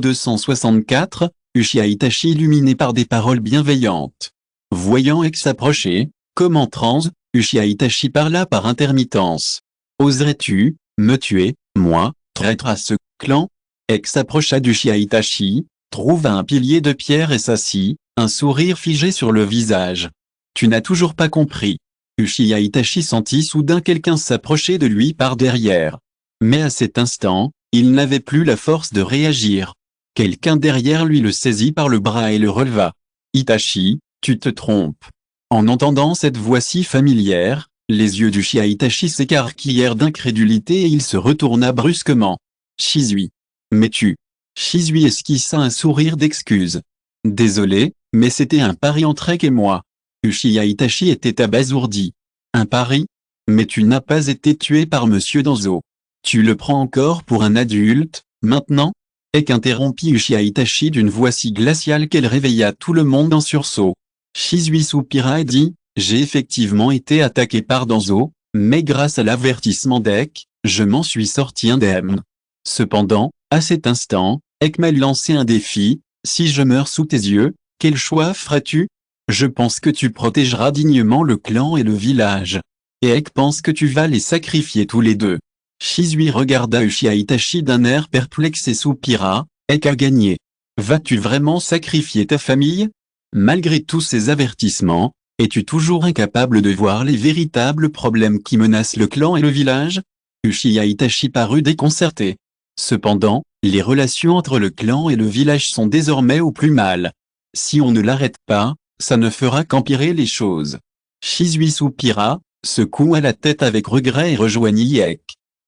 264, Uchiha Itachi illuminé par des paroles bienveillantes. Voyant Ek s'approcher, comme en transe, Uchiha Itachi parla par intermittence. « Oserais-tu me tuer, moi, traître à ce clan ?» Ek s'approcha d'Uchiha Itachi, trouva un pilier de pierre et s'assit, un sourire figé sur le visage. « Tu n'as toujours pas compris. » Uchiha Itachi sentit soudain quelqu'un s'approcher de lui par derrière. Mais à cet instant, il n'avait plus la force de réagir. Quelqu'un derrière lui le saisit par le bras et le releva. « Itachi, tu te trompes. » En entendant cette voix si familière, les yeux d'Uchiha Itachi s'écarquillèrent d'incrédulité et il se retourna brusquement. « Shisui. Mais tu… » Shisui esquissa un sourire d'excuse. « Désolé, mais c'était un pari entre Ek et moi. » Uchiha Itachi était abasourdi. « Un pari ? Mais tu n'as pas été tué par Monsieur Danzo. Tu le prends encore pour un adulte, maintenant ?» Ek interrompit Uchiha Itachi d'une voix si glaciale qu'elle réveilla tout le monde en sursaut. Shisui soupira et dit, « J'ai effectivement été attaqué par Danzo, mais grâce à l'avertissement d'Ek, je m'en suis sorti indemne. Cependant, à cet instant, Ek m'a lancé un défi, si je meurs sous tes yeux, quel choix feras-tu ? Je pense que tu protégeras dignement le clan et le village. Et Ek pense que tu vas les sacrifier tous les deux. » Shisui regarda Uchiha Itachi d'un air perplexe et soupira, « Ek a gagné. Vas-tu vraiment sacrifier ta famille ? Malgré tous ces avertissements, es-tu toujours incapable de voir les véritables problèmes qui menacent le clan et le village ?» Uchiha Itachi parut déconcerté. Cependant, les relations entre le clan et le village sont désormais au plus mal. Si on ne l'arrête pas, ça ne fera qu'empirer les choses. Shisui soupira, secoua la tête avec regret et rejoignit Ek.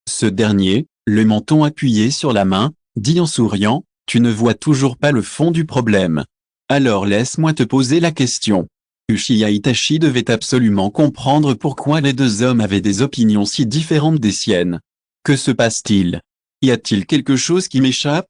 Ce dernier, le menton appuyé sur la main, dit en souriant, « Tu ne vois toujours pas le fond du problème. Alors laisse-moi te poser la question. » Uchiha Itachi devait absolument comprendre pourquoi les deux hommes avaient des opinions si différentes des siennes. « Que se passe-t-il ? Y a-t-il quelque chose qui m'échappe ?»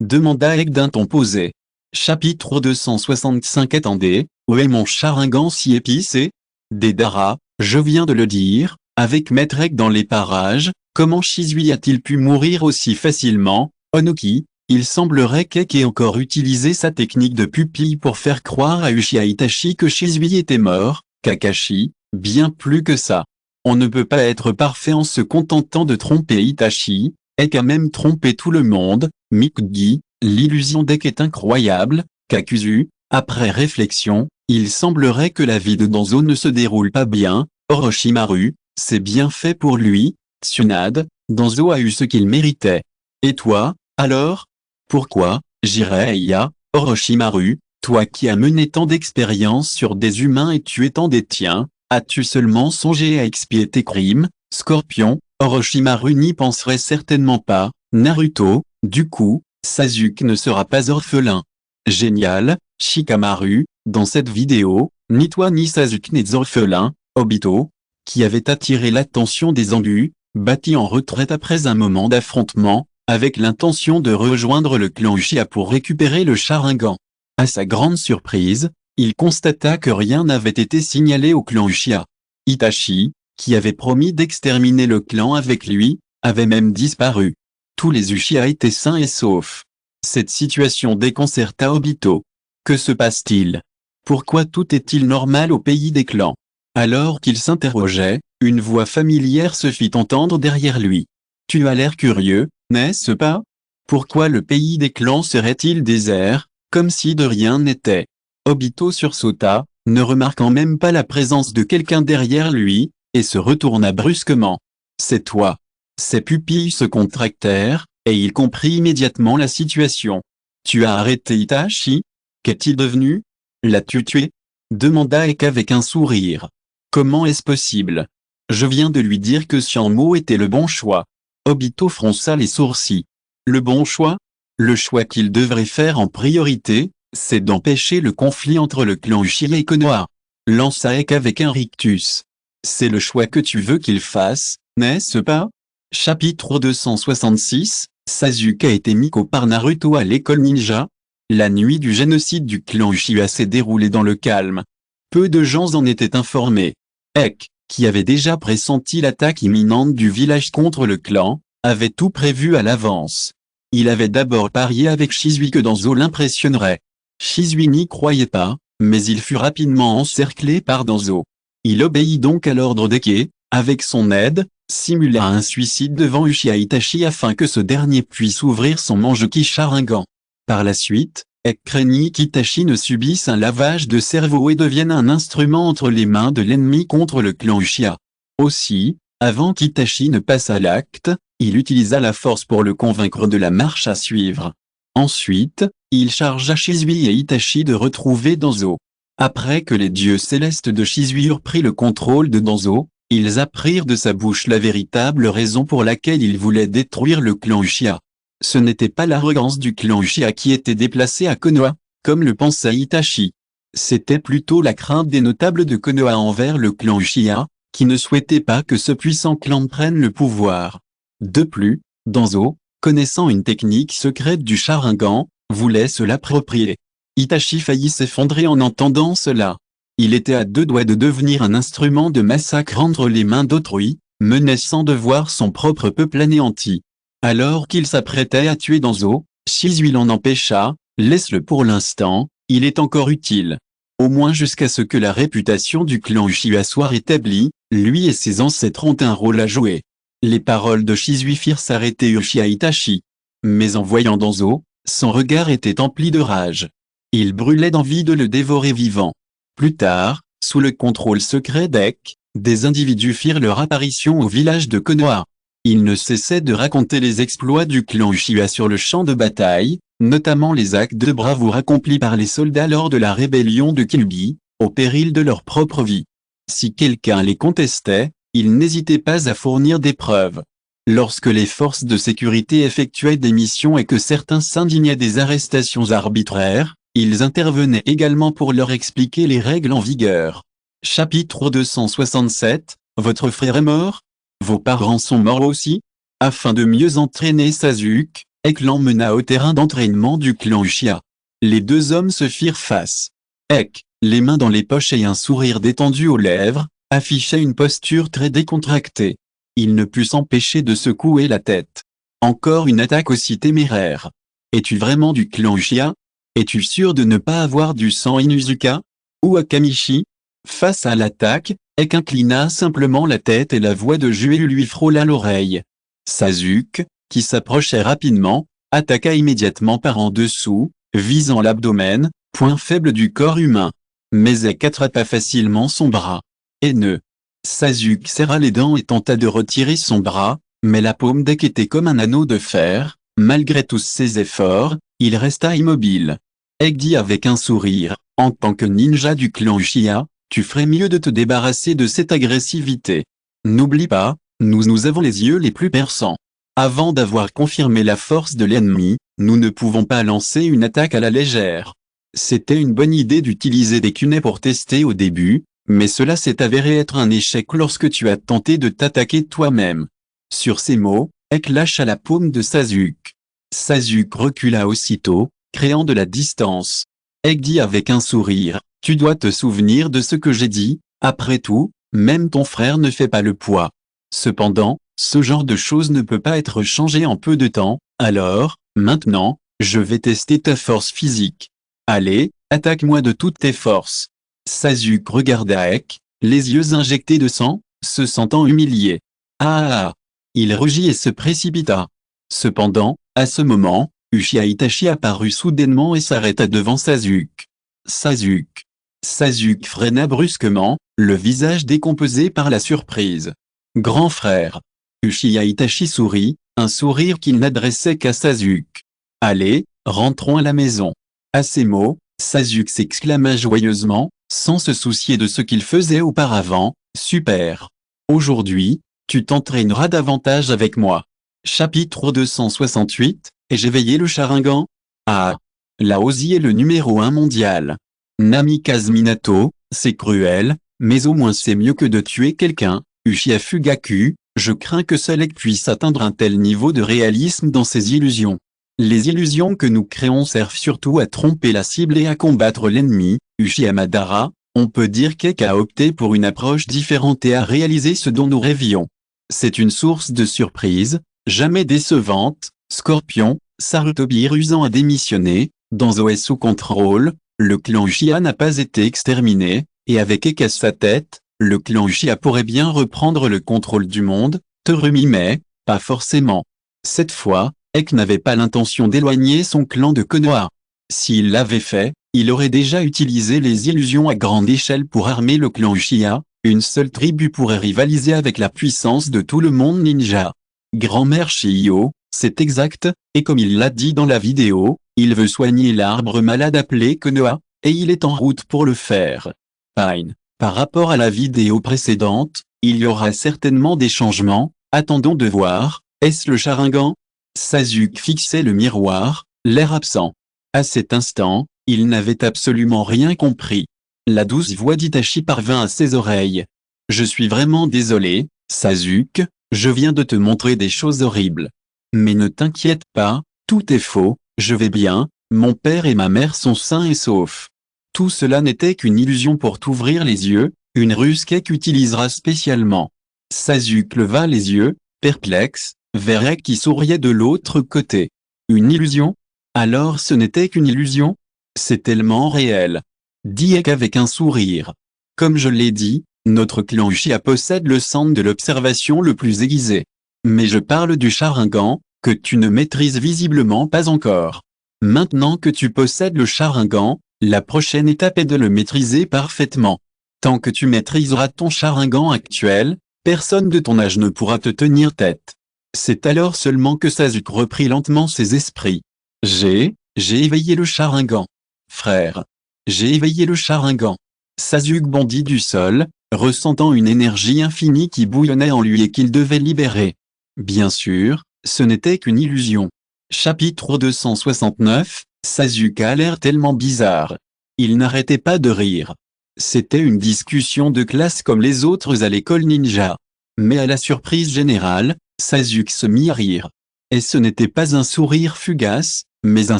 demanda Ek d'un ton posé. Chapitre 265. Attendez, où est mon charingan si épicé ? Deidara, je viens de le dire, avec Maître Ek dans les parages, comment Shisui a-t-il pu mourir aussi facilement ? Onoki, il semblerait qu'Ek ait encore utilisé sa technique de pupille pour faire croire à Uchiha Itachi que Shisui était mort. Kakashi, bien plus que ça. On ne peut pas être parfait en se contentant de tromper Itachi. Ek a même trompé tout le monde. Mikgi, l'illusion d'Ek est incroyable. Kakuzu, après réflexion, il semblerait que la vie de Danzo ne se déroule pas bien. Orochimaru, c'est bien fait pour lui. Tsunade, Danzo a eu ce qu'il méritait. Et toi, alors ? Pourquoi, Jiraiya, Orochimaru, toi qui as mené tant d'expériences sur des humains et tué tant des tiens, as-tu seulement songé à expier tes crimes ? Scorpion, Orochimaru n'y penserait certainement pas. Naruto, du coup, Sasuke ne sera pas orphelin. Génial, Shikamaru, dans cette vidéo, ni toi ni Sasuke n'êtes orphelin. Obito, qui avait attiré l'attention des Zanbu, battit en retraite après un moment d'affrontement, avec l'intention de rejoindre le clan Uchiha pour récupérer le Sharingan. À sa grande surprise, il constata que rien n'avait été signalé au clan Uchiha. Itachi, qui avait promis d'exterminer le clan avec lui, avait même disparu. Tous les Uchiha étaient sains et saufs. Cette situation déconcerta Obito. Que se passe-t-il? Pourquoi tout est-il normal au pays des clans? Alors qu'il s'interrogeait, une voix familière se fit entendre derrière lui. Tu as l'air curieux, n'est-ce pas? Pourquoi le pays des clans serait-il désert, comme si de rien n'était? Obito sursauta, ne remarquant même pas la présence de quelqu'un derrière lui, et se retourna brusquement. C'est toi. Ses pupilles se contractèrent, et il comprit immédiatement la situation. Tu as arrêté Itachi? Qu'est-il devenu? L'as-tu tué? Demanda Eka avec un sourire. Comment est-ce possible? Je viens de lui dire que Xianmo était le bon choix. Obito fronça les sourcils. Le bon choix? Le choix qu'il devrait faire en priorité, c'est d'empêcher le conflit entre le clan Uchiha et Konoha. Lança Eka avec un rictus. C'est le choix que tu veux qu'il fasse, n'est-ce pas? Chapitre 266, Sasuke a été mis par Naruto à l'école ninja. La nuit du génocide du clan Uchiha s'est déroulée dans le calme. Peu de gens en étaient informés. Ek, qui avait déjà pressenti l'attaque imminente du village contre le clan, avait tout prévu à l'avance. Il avait d'abord parié avec Shisui que Danzo l'impressionnerait. Shisui n'y croyait pas, mais il fut rapidement encerclé par Danzo. Il obéit donc à l'ordre d'Eke, avec son aide, simula un suicide devant Uchiha Itachi afin que ce dernier puisse ouvrir son Mangekyō Sharingan. Par la suite, Ek craignit qu'Itachi ne subisse un lavage de cerveau et devienne un instrument entre les mains de l'ennemi contre le clan Uchiha. Aussi, avant qu'Itachi ne passe à l'acte, il utilisa la force pour le convaincre de la marche à suivre. Ensuite, il chargea Shisui et Itachi de retrouver Danzo. Après que les dieux célestes de Shisui eurent pris le contrôle de Danzo, ils apprirent de sa bouche la véritable raison pour laquelle il voulait détruire le clan Uchiha. Ce n'était pas l'arrogance du clan Uchiha qui était déplacée à Konoha, comme le pensait Itachi. C'était plutôt la crainte des notables de Konoha envers le clan Uchiha, qui ne souhaitaient pas que ce puissant clan prenne le pouvoir. De plus, Danzo, connaissant une technique secrète du Sharingan, voulait se l'approprier. Itachi faillit s'effondrer en entendant cela. Il était à deux doigts de devenir un instrument de massacre entre les mains d'autrui, menaçant de voir son propre peuple anéanti. Alors qu'il s'apprêtait à tuer Danzo, Shisui l'en empêcha. Laisse-le pour l'instant, il est encore utile. Au moins jusqu'à ce que la réputation du clan Uchiha soit rétablie, lui et ses ancêtres ont un rôle à jouer. Les paroles de Shisui firent s'arrêter Uchiha Itachi. Mais en voyant Danzo, son regard était empli de rage. Il brûlait d'envie de le dévorer vivant. Plus tard, sous le contrôle secret d'Ek, des individus firent leur apparition au village de Konoha. Ils ne cessaient de raconter les exploits du clan Uchiha sur le champ de bataille, notamment les actes de bravoure accomplis par les soldats lors de la rébellion de Kyuubi, au péril de leur propre vie. Si quelqu'un les contestait, ils n'hésitaient pas à fournir des preuves. Lorsque les forces de sécurité effectuaient des missions et que certains s'indignaient des arrestations arbitraires, ils intervenaient également pour leur expliquer les règles en vigueur. Chapitre 267, votre frère est mort? Vos parents sont morts aussi? Afin de mieux entraîner Sasuke, Ek l'emmena au terrain d'entraînement du clan Uchiha. Les deux hommes se firent face. Ek, les mains dans les poches et un sourire détendu aux lèvres, affichait une posture très décontractée. Il ne put s'empêcher de secouer la tête. Encore une attaque aussi téméraire. Es-tu vraiment du clan Uchiha? Es-tu sûr de ne pas avoir du sang Inuzuka? Ou Akamishi? Face à l'attaque, Ek inclina simplement la tête et la voix de Juelu lui frôla l'oreille. Sasuke, qui s'approchait rapidement, attaqua immédiatement par en dessous, visant l'abdomen, point faible du corps humain. Mais Ek attrapa facilement son bras. Haineux. Sasuke serra les dents et tenta de retirer son bras, mais la paume d'Ek était comme un anneau de fer. Malgré tous ses efforts, il resta immobile. Ek dit avec un sourire, en tant que ninja du clan Uchiha, tu ferais mieux de te débarrasser de cette agressivité. N'oublie pas, nous avons les yeux les plus perçants. Avant d'avoir confirmé la force de l'ennemi, nous ne pouvons pas lancer une attaque à la légère. C'était une bonne idée d'utiliser des kunai pour tester au début, mais cela s'est avéré être un échec lorsque tu as tenté de t'attaquer toi-même. Sur ces mots, Ek lâcha la paume de Sasuke. Sasuke recula aussitôt, créant de la distance. Ek dit avec un sourire, tu dois te souvenir de ce que j'ai dit, après tout, Même ton frère ne fait pas le poids. Cependant, ce genre de choses ne peut pas être changé en peu de temps, alors, maintenant, je vais tester ta force physique. Allez, attaque-moi de toutes tes forces. Sasuke regarda Ek, les yeux injectés de sang, se sentant humilié. Ah! Il rugit et se précipita. Cependant, à ce moment, Uchiha Itachi apparut soudainement et s'arrêta devant Sasuke. Sasuke. Sasuke freina brusquement, le visage décomposé par la surprise. Grand frère. Uchiha Itachi sourit, un sourire qu'il n'adressait qu'à Sasuke. Allez, rentrons à la maison. À ces mots, Sasuke s'exclama joyeusement, sans se soucier de ce qu'il faisait auparavant, super. Aujourd'hui, tu t'entraîneras davantage avec moi. Chapitre 268, et j'ai veillé le Sharingan. Ah! Laozi est le numéro 1 mondial. Namikaze Minato, c'est cruel, mais au moins c'est mieux que de tuer quelqu'un. Uchiha Fugaku, je crains que seul Ek puisse atteindre un tel niveau de réalisme dans ses illusions. Les illusions que nous créons servent surtout à tromper la cible et à combattre l'ennemi. Uchiha Madara, on peut dire qu'Ek a opté pour une approche différente et a réalisé ce dont nous rêvions. C'est une source de surprise, jamais décevante. Scorpion, Sarutobi Ruzan a démissionné, dans OS sous contrôle, le clan Uchiha n'a pas été exterminé, et avec Ek à sa tête, le clan Uchiha pourrait bien reprendre le contrôle du monde. Terumi, mais pas forcément. Cette fois, Ek n'avait pas l'intention d'éloigner son clan de Konoha. S'il l'avait fait, il aurait déjà utilisé les illusions à grande échelle pour armer le clan Uchiha. Une seule tribu pourrait rivaliser avec la puissance de tout le monde ninja. Grand-mère Shio, c'est exact, et comme il l'a dit dans la vidéo, il veut soigner l'arbre malade appelé Konoha, et il est en route pour le faire. Fine. Par rapport à la vidéo précédente, il y aura certainement des changements, attendons de voir. Est-ce le Sharingan? Sasuke fixait le miroir, l'air absent. À cet instant, il n'avait absolument rien compris. La douce voix d'Itachi parvint à ses oreilles. Je suis vraiment désolé, Sasuke, je viens de te montrer des choses horribles. Mais ne t'inquiète pas, tout est faux, je vais bien, mon père et ma mère sont sains et saufs. Tout cela n'était qu'une illusion pour t'ouvrir les yeux, une ruse qu'Ek utilisera spécialement. Sasuke leva les yeux, perplexe, vers Ek qui souriait de l'autre côté. Une illusion? Alors ce n'était qu'une illusion? C'est tellement réel. Dit Ek avec un sourire. Comme je l'ai dit, notre clan Uchiha possède le centre de l'observation le plus aiguisé. Mais je parle du Sharingan, que tu ne maîtrises visiblement pas encore. Maintenant que tu possèdes le Sharingan, la prochaine étape est de le maîtriser parfaitement. Tant que tu maîtriseras ton Sharingan actuel, personne de ton âge ne pourra te tenir tête. C'est alors seulement que Sasuke reprit lentement ses esprits. J'ai éveillé le Sharingan. Frère. J'ai éveillé le Sharingan. Sasuke bondit du sol, ressentant une énergie infinie qui bouillonnait en lui et qu'il devait libérer. Bien sûr, ce n'était qu'une illusion. Chapitre 269, Sasuke a l'air tellement bizarre. Il n'arrêtait pas de rire. C'était une discussion de classe comme les autres à l'école ninja. Mais à la surprise générale, Sasuke se mit à rire. Et ce n'était pas un sourire fugace, mais un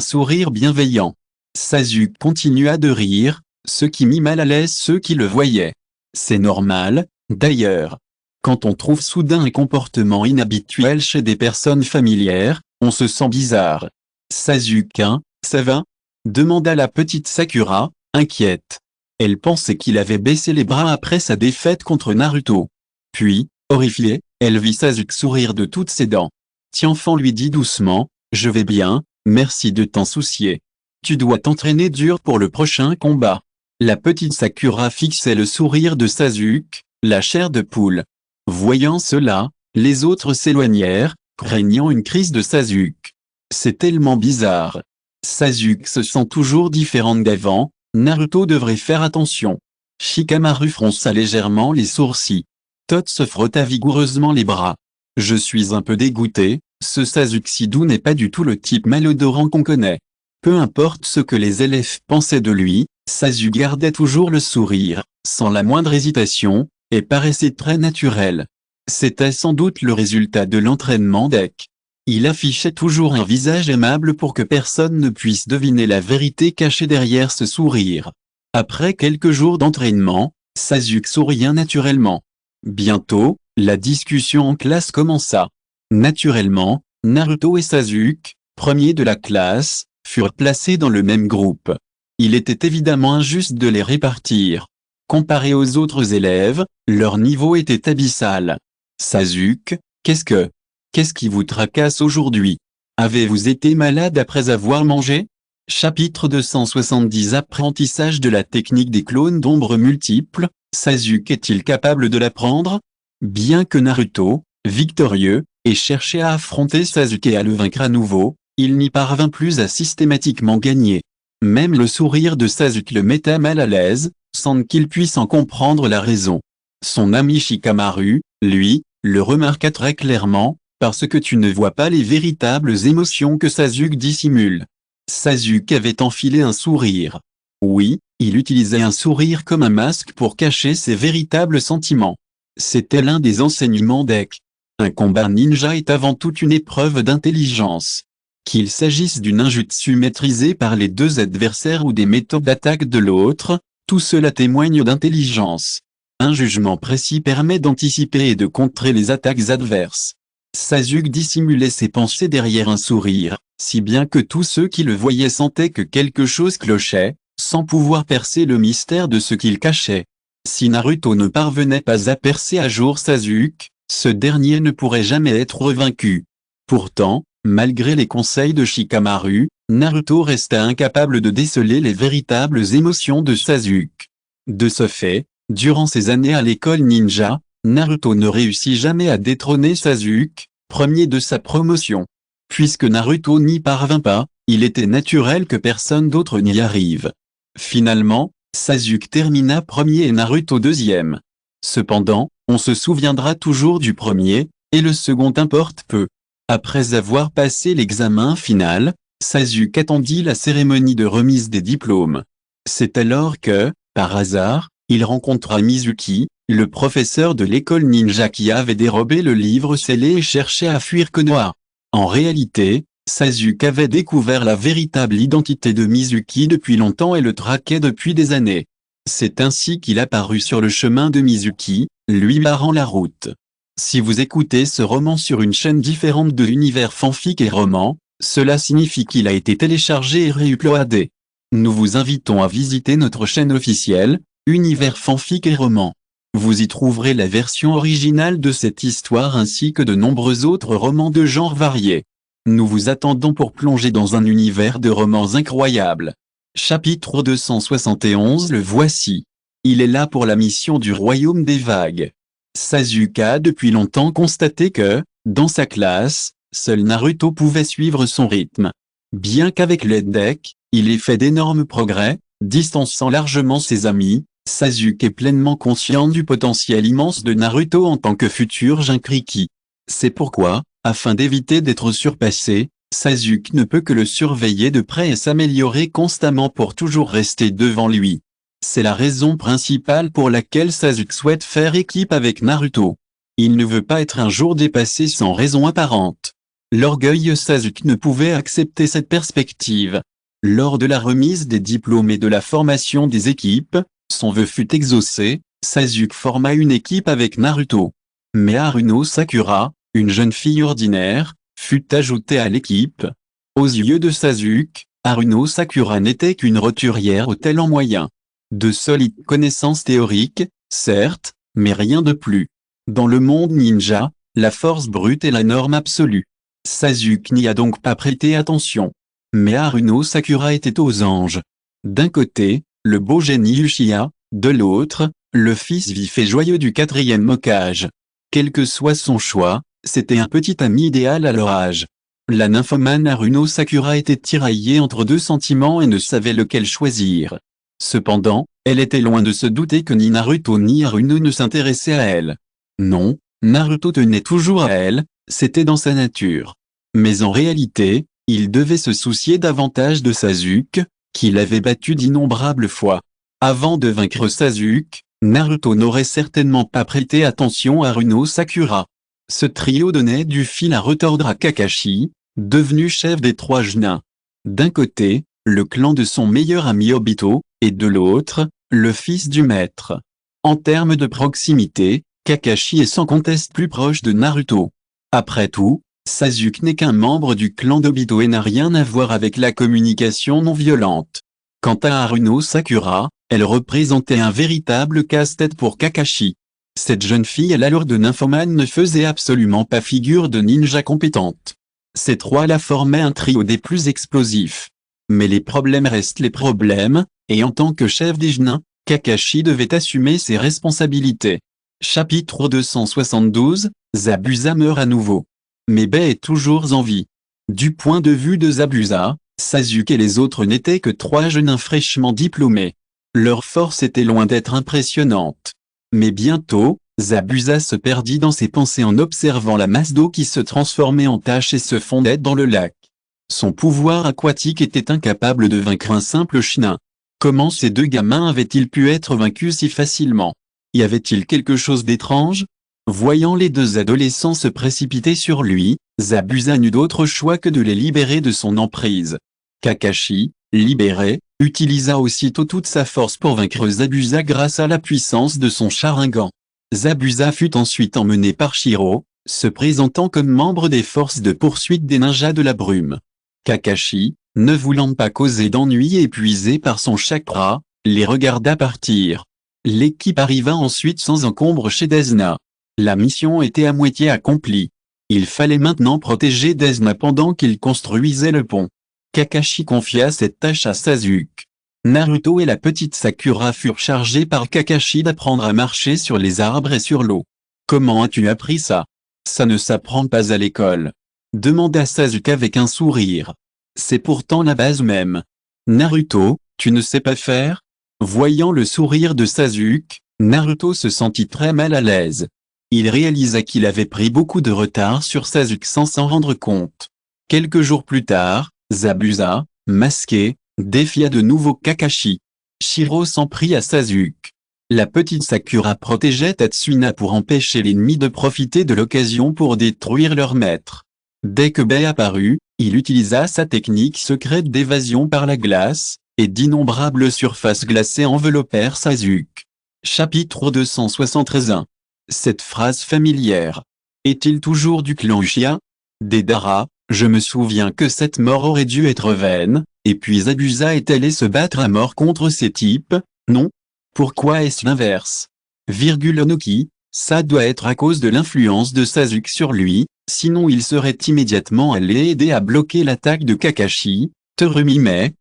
sourire bienveillant. Sasuke continua de rire, ce qui mit mal à l'aise ceux qui le voyaient. C'est normal, d'ailleurs. Quand on trouve soudain un comportement inhabituel chez des personnes familières, on se sent bizarre. Sasuke, ça va? Demanda la petite Sakura, inquiète. Elle pensait qu'il avait baissé les bras après sa défaite contre Naruto. Puis, horrifiée, elle vit Sasuke sourire de toutes ses dents. Tienfant lui dit doucement, je vais bien, merci de t'en soucier. Tu dois t'entraîner dur pour le prochain combat. La petite Sakura fixait le sourire de Sasuke, la chair de poule. Voyant cela, les autres s'éloignèrent, craignant une crise de Sasuke. C'est tellement bizarre. Sasuke se sent toujours différente d'avant, Naruto devrait faire attention. Shikamaru fronça légèrement les sourcils. Tot se frotta vigoureusement les bras. Je suis un peu dégoûté, ce Sasuke si doux n'est pas du tout le type malodorant qu'on connaît. Peu importe ce que les élèves pensaient de lui, Sasuke gardait toujours le sourire, sans la moindre hésitation, et paraissait très naturel. C'était sans doute le résultat de l'entraînement d'Ek. Il affichait toujours un visage aimable pour que personne ne puisse deviner la vérité cachée derrière ce sourire. Après quelques jours d'entraînement, Sasuke sourit naturellement. Bientôt, la discussion en classe commença. Naturellement, Naruto et Sasuke, premiers de la classe, furent placés dans le même groupe. Il était évidemment injuste de les répartir. Comparé aux autres élèves, leur niveau était abyssal. Sasuke, qu'est-ce qui vous tracasse aujourd'hui? Avez-vous été malade après avoir mangé? Chapitre 270 Apprentissage de la technique des clones d'ombre multiples, Sasuke est-il capable de l'apprendre? Bien que Naruto, victorieux, ait cherché à affronter Sasuke et à le vaincre à nouveau, il n'y parvint plus à systématiquement gagner. Même le sourire de Sasuke le mettait mal à l'aise, sans qu'il puisse en comprendre la raison. Son ami Shikamaru, lui, le remarqua très clairement, parce que tu ne vois pas les véritables émotions que Sasuke dissimule. Sasuke avait enfilé un sourire. Oui, il utilisait un sourire comme un masque pour cacher ses véritables sentiments. C'était l'un des enseignements d'Ek. Un combat ninja est avant tout une épreuve d'intelligence. Qu'il s'agisse d'une ninjutsu maîtrisée par les deux adversaires ou des méthodes d'attaque de l'autre, tout cela témoigne d'intelligence. Un jugement précis permet d'anticiper et de contrer les attaques adverses. Sasuke dissimulait ses pensées derrière un sourire, si bien que tous ceux qui le voyaient sentaient que quelque chose clochait, sans pouvoir percer le mystère de ce qu'il cachait. Si Naruto ne parvenait pas à percer à jour Sasuke, ce dernier ne pourrait jamais être vaincu. Pourtant, malgré les conseils de Shikamaru, Naruto resta incapable de déceler les véritables émotions de Sasuke. De ce fait, durant ses années à l'école ninja, Naruto ne réussit jamais à détrôner Sasuke, premier de sa promotion. Puisque Naruto n'y parvint pas, il était naturel que personne d'autre n'y arrive. Finalement, Sasuke termina premier et Naruto deuxième. Cependant, on se souviendra toujours du premier, et le second importe peu. Après avoir passé l'examen final, Sasuke attendit la cérémonie de remise des diplômes. C'est alors que, par hasard, il rencontra Mizuki, le professeur de l'école ninja qui avait dérobé le livre scellé et cherchait à fuir Konoha. En réalité, Sasuke avait découvert la véritable identité de Mizuki depuis longtemps et le traquait depuis des années. C'est ainsi qu'il apparut sur le chemin de Mizuki, lui barrant la route. Si vous écoutez ce roman sur une chaîne différente de Univers Fanfic et Romans, cela signifie qu'il a été téléchargé et réuploadé. Nous vous invitons à visiter notre chaîne officielle, Univers Fanfic et Romans. Vous y trouverez la version originale de cette histoire ainsi que de nombreux autres romans de genres variés. Nous vous attendons pour plonger dans un univers de romans incroyables. Chapitre 271 Le voici. Il est là pour la mission du royaume des vagues. Sasuke a depuis longtemps constaté que, dans sa classe, seul Naruto pouvait suivre son rythme. Bien qu'avec l'aide d'Ek, il ait fait d'énormes progrès, distançant largement ses amis, Sasuke est pleinement conscient du potentiel immense de Naruto en tant que futur Jinchuriki. C'est pourquoi, afin d'éviter d'être surpassé, Sasuke ne peut que le surveiller de près et s'améliorer constamment pour toujours rester devant lui. C'est la raison principale pour laquelle Sasuke souhaite faire équipe avec Naruto. Il ne veut pas être un jour dépassé sans raison apparente. L'orgueil Sasuke ne pouvait accepter cette perspective. Lors de la remise des diplômes et de la formation des équipes, son vœu fut exaucé, Sasuke forma une équipe avec Naruto. Mais Haruno Sakura, une jeune fille ordinaire, fut ajoutée à l'équipe. Aux yeux de Sasuke, Haruno Sakura n'était qu'une roturière au talent moyen. De solides connaissances théoriques, certes, mais rien de plus. Dans le monde ninja, la force brute est la norme absolue. Sasuke n'y a donc pas prêté attention. Mais Haruno Sakura était aux anges. D'un côté, le beau génie Uchiha, de l'autre, le fils vif et joyeux du 4e Hokage. Quel que soit son choix, c'était un petit ami idéal à leur âge. La nymphomane Haruno Sakura était tiraillée entre deux sentiments et ne savait lequel choisir. Cependant, elle était loin de se douter que ni Naruto ni Haruno ne s'intéressaient à elle. Non, Naruto tenait toujours à elle, c'était dans sa nature. Mais en réalité, il devait se soucier davantage de Sasuke, qu'il avait battu d'innombrables fois. Avant de vaincre Sasuke, Naruto n'aurait certainement pas prêté attention à Haruno Sakura. Ce trio donnait du fil à retordre à Kakashi, devenu chef des trois Genin. D'un côté, le clan de son meilleur ami Obito, et de l'autre, le fils du maître. En termes de proximité, Kakashi est sans conteste plus proche de Naruto. Après tout, Sasuke n'est qu'un membre du clan d'Obito et n'a rien à voir avec la communication non violente. Quant à Haruno Sakura, elle représentait un véritable casse-tête pour Kakashi. Cette jeune fille à l'allure de nymphomane ne faisait absolument pas figure de ninja compétente. Ces trois la formaient un trio des plus explosifs. Mais les problèmes restent les problèmes, et en tant que chef des Genin, Kakashi devait assumer ses responsabilités. Chapitre 272, Zabuza meurt à nouveau. Mais Bei est toujours en vie. Du point de vue de Zabuza, Sasuke et les autres n'étaient que trois jeunes fraîchement diplômés. Leur force était loin d'être impressionnante. Mais bientôt, Zabuza se perdit dans ses pensées en observant la masse d'eau qui se transformait en taches et se fondait dans le lac. Son pouvoir aquatique était incapable de vaincre un simple Chunin. Comment ces deux gamins avaient-ils pu être vaincus si facilement? Y avait-il quelque chose d'étrange? Voyant les deux adolescents se précipiter sur lui, Zabuza n'eut d'autre choix que de les libérer de son emprise. Kakashi, libéré, utilisa aussitôt toute sa force pour vaincre Zabuza grâce à la puissance de son Sharingan. Zabuza fut ensuite emmené par Shiro, se présentant comme membre des forces de poursuite des ninjas de la brume. Kakashi, ne voulant pas causer d'ennui et épuisé par son chakra, les regarda partir. L'équipe arriva ensuite sans encombre chez Dezna. La mission était à moitié accomplie. Il fallait maintenant protéger Dezna pendant qu'il construisait le pont. Kakashi confia cette tâche à Sasuke. Naruto et la petite Sakura furent chargés par Kakashi d'apprendre à marcher sur les arbres et sur l'eau. Comment as-tu appris ça? Ça ne s'apprend pas à l'école, demanda Sasuke avec un sourire. C'est pourtant la base même. Naruto, tu ne sais pas faire? Voyant le sourire de Sasuke, Naruto se sentit très mal à l'aise. Il réalisa qu'il avait pris beaucoup de retard sur Sasuke sans s'en rendre compte. Quelques jours plus tard, Zabuza, masqué, défia de nouveau Kakashi. Shiro s'en prit à Sasuke. La petite Sakura protégeait Tatsuna pour empêcher l'ennemi de profiter de l'occasion pour détruire leur maître. Dès que Bei apparut, il utilisa sa technique secrète d'évasion par la glace, et d'innombrables surfaces glacées enveloppèrent Sasuke. Chapitre 273. Cette phrase familière. Est-il toujours du clan Uchiha? Deidara, je me souviens que cette mort aurait dû être vaine, et puis Zabuza est allé se battre à mort contre ces types, non? Pourquoi est-ce l'inverse? Onoki, ça doit être à cause de l'influence de Sasuke sur lui, sinon il serait immédiatement allé aider à bloquer l'attaque de Kakashi. Terumi mais,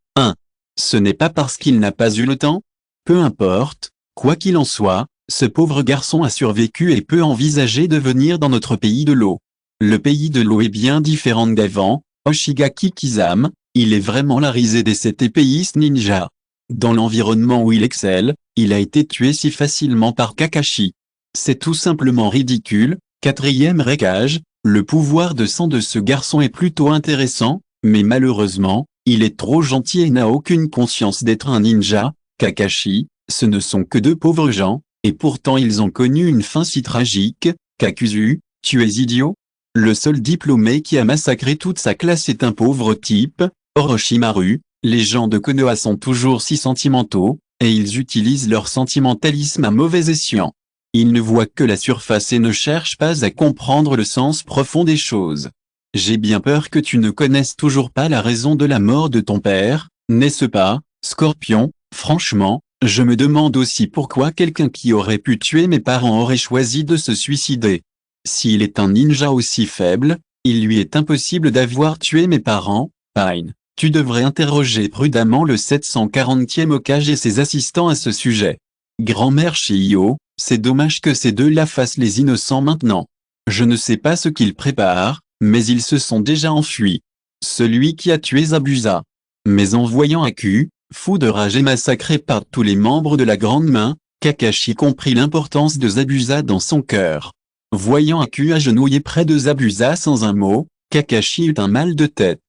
ce n'est pas parce qu'il n'a pas eu le temps? Peu importe, quoi qu'il en soit, ce pauvre garçon a survécu et peut envisager de venir dans notre pays de l'eau. Le pays de l'eau est bien différent d'avant, Oshigaki Kizame, il est vraiment la risée des 7 épéistes ninja. Dans l'environnement où il excelle, il a été tué si facilement par Kakashi. C'est tout simplement ridicule. Quatrième Raikage, le pouvoir de sang de ce garçon est plutôt intéressant, mais malheureusement, il est trop gentil et n'a aucune conscience d'être un ninja. Kakashi, ce ne sont que deux pauvres gens, et pourtant ils ont connu une fin si tragique. Kakuzu, tu es idiot? Le seul diplômé qui a massacré toute sa classe est un pauvre type. Orochimaru, les gens de Konoha sont toujours si sentimentaux, et ils utilisent leur sentimentalisme à mauvais escient. Ils ne voient que la surface et ne cherchent pas à comprendre le sens profond des choses. J'ai bien peur que tu ne connaisses toujours pas la raison de la mort de ton père, n'est-ce pas, Scorpion? Franchement, je me demande aussi pourquoi quelqu'un qui aurait pu tuer mes parents aurait choisi de se suicider. S'il est un ninja aussi faible, il lui est impossible d'avoir tué mes parents. Pine, tu devrais interroger prudemment le 740e Hokage et ses assistants à ce sujet. Grand-mère Shio, c'est dommage que ces deux-là fassent les innocents maintenant. Je ne sais pas ce qu'ils préparent, mais ils se sont déjà enfuis. Celui qui a tué Zabuza. Mais en voyant Aku, fou de rage et massacré par tous les membres de la Grande Main, Kakashi comprit l'importance de Zabuza dans son cœur. Voyant Aku agenouillé près de Zabuza sans un mot, Kakashi eut un mal de tête.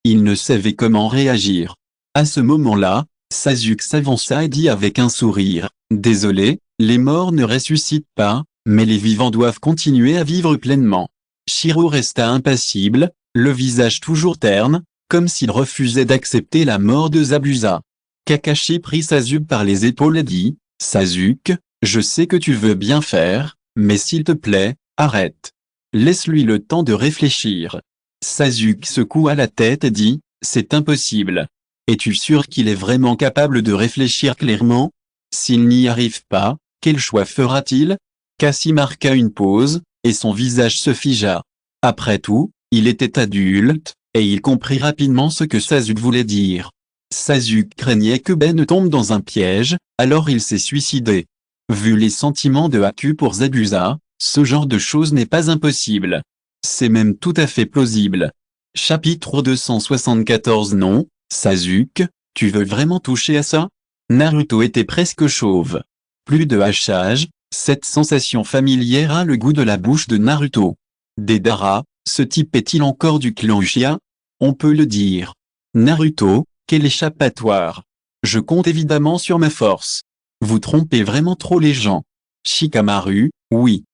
Il ne savait comment réagir. À ce moment-là, Sasuke s'avança et dit avec un sourire, « Désolé, les morts ne ressuscitent pas, mais les vivants doivent continuer à vivre pleinement. » Shiro resta impassible, le visage toujours terne, comme s'il refusait d'accepter la mort de Zabuza. Kakashi prit Sasuke par les épaules et dit, « Sasuke, Je sais que tu veux bien faire, mais s'il te plaît, arrête. Laisse-lui le temps de réfléchir. Sasuke secoua la tête et dit, c'est impossible. Es-tu sûr qu'il est vraiment capable de réfléchir clairement? S'il n'y arrive pas, quel choix fera-t-il? Cassie marqua une pause, et son visage se figea. Après tout, il était adulte, et il comprit rapidement ce que Sasuke voulait dire. Sasuke craignait que Ben tombe dans un piège, alors il s'est suicidé. Vu les sentiments de Haku pour Zabuza, ce genre de choses n'est pas impossible. C'est même tout à fait plausible. Chapitre 274. Non, Sasuke, tu veux vraiment toucher à ça? Naruto était presque chauve. Plus de hachage, cette sensation familière a le goût de la bouche de Naruto. Deidara, ce type est-il encore du clan Uchiha? On peut le dire. Naruto, quel échappatoire. Je compte évidemment sur ma force. Vous trompez vraiment trop les gens. Shikamaru, oui,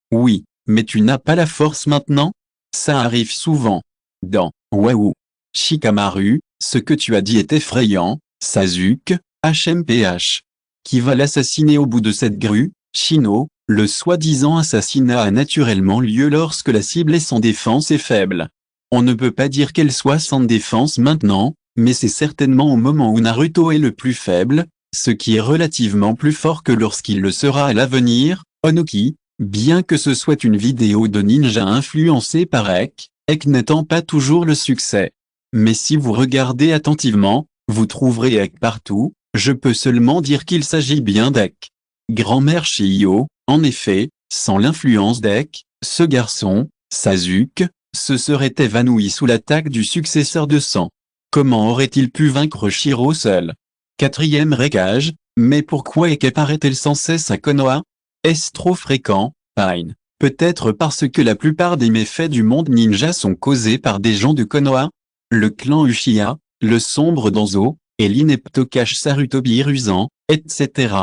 mais tu n'as pas la force maintenant? Ça arrive souvent. Dans Waouh. Shikamaru, ce que tu as dit est effrayant, Sasuke, HMPH. Qui va l'assassiner au bout de cette grue? Shino, le soi-disant assassinat a naturellement lieu lorsque la cible est sans défense et faible. On ne peut pas dire qu'elle soit sans défense maintenant, mais c'est certainement au moment où Naruto est le plus faible, ce qui est relativement plus fort que lorsqu'il le sera à l'avenir. Onoki, bien que ce soit une vidéo de ninja influencée par Ek n'attend pas toujours le succès. Mais si vous regardez attentivement, vous trouverez Ek partout, je peux seulement dire qu'il s'agit bien d'Ek. Grand-mère Shio, en effet, sans l'influence d'Ek, ce garçon, Sasuke, se serait évanoui sous l'attaque du successeur de sang. Comment aurait-il pu vaincre Shiro seul? Quatrième récage, mais pourquoi Ek apparaît-elle sans cesse à Konoha? Est-ce trop fréquent? Fine. Peut-être parce que la plupart des méfaits du monde ninja sont causés par des gens de Konoha. Le clan Uchiha, le sombre Danzo, et l'ineptocache Sarutobi rusant, etc.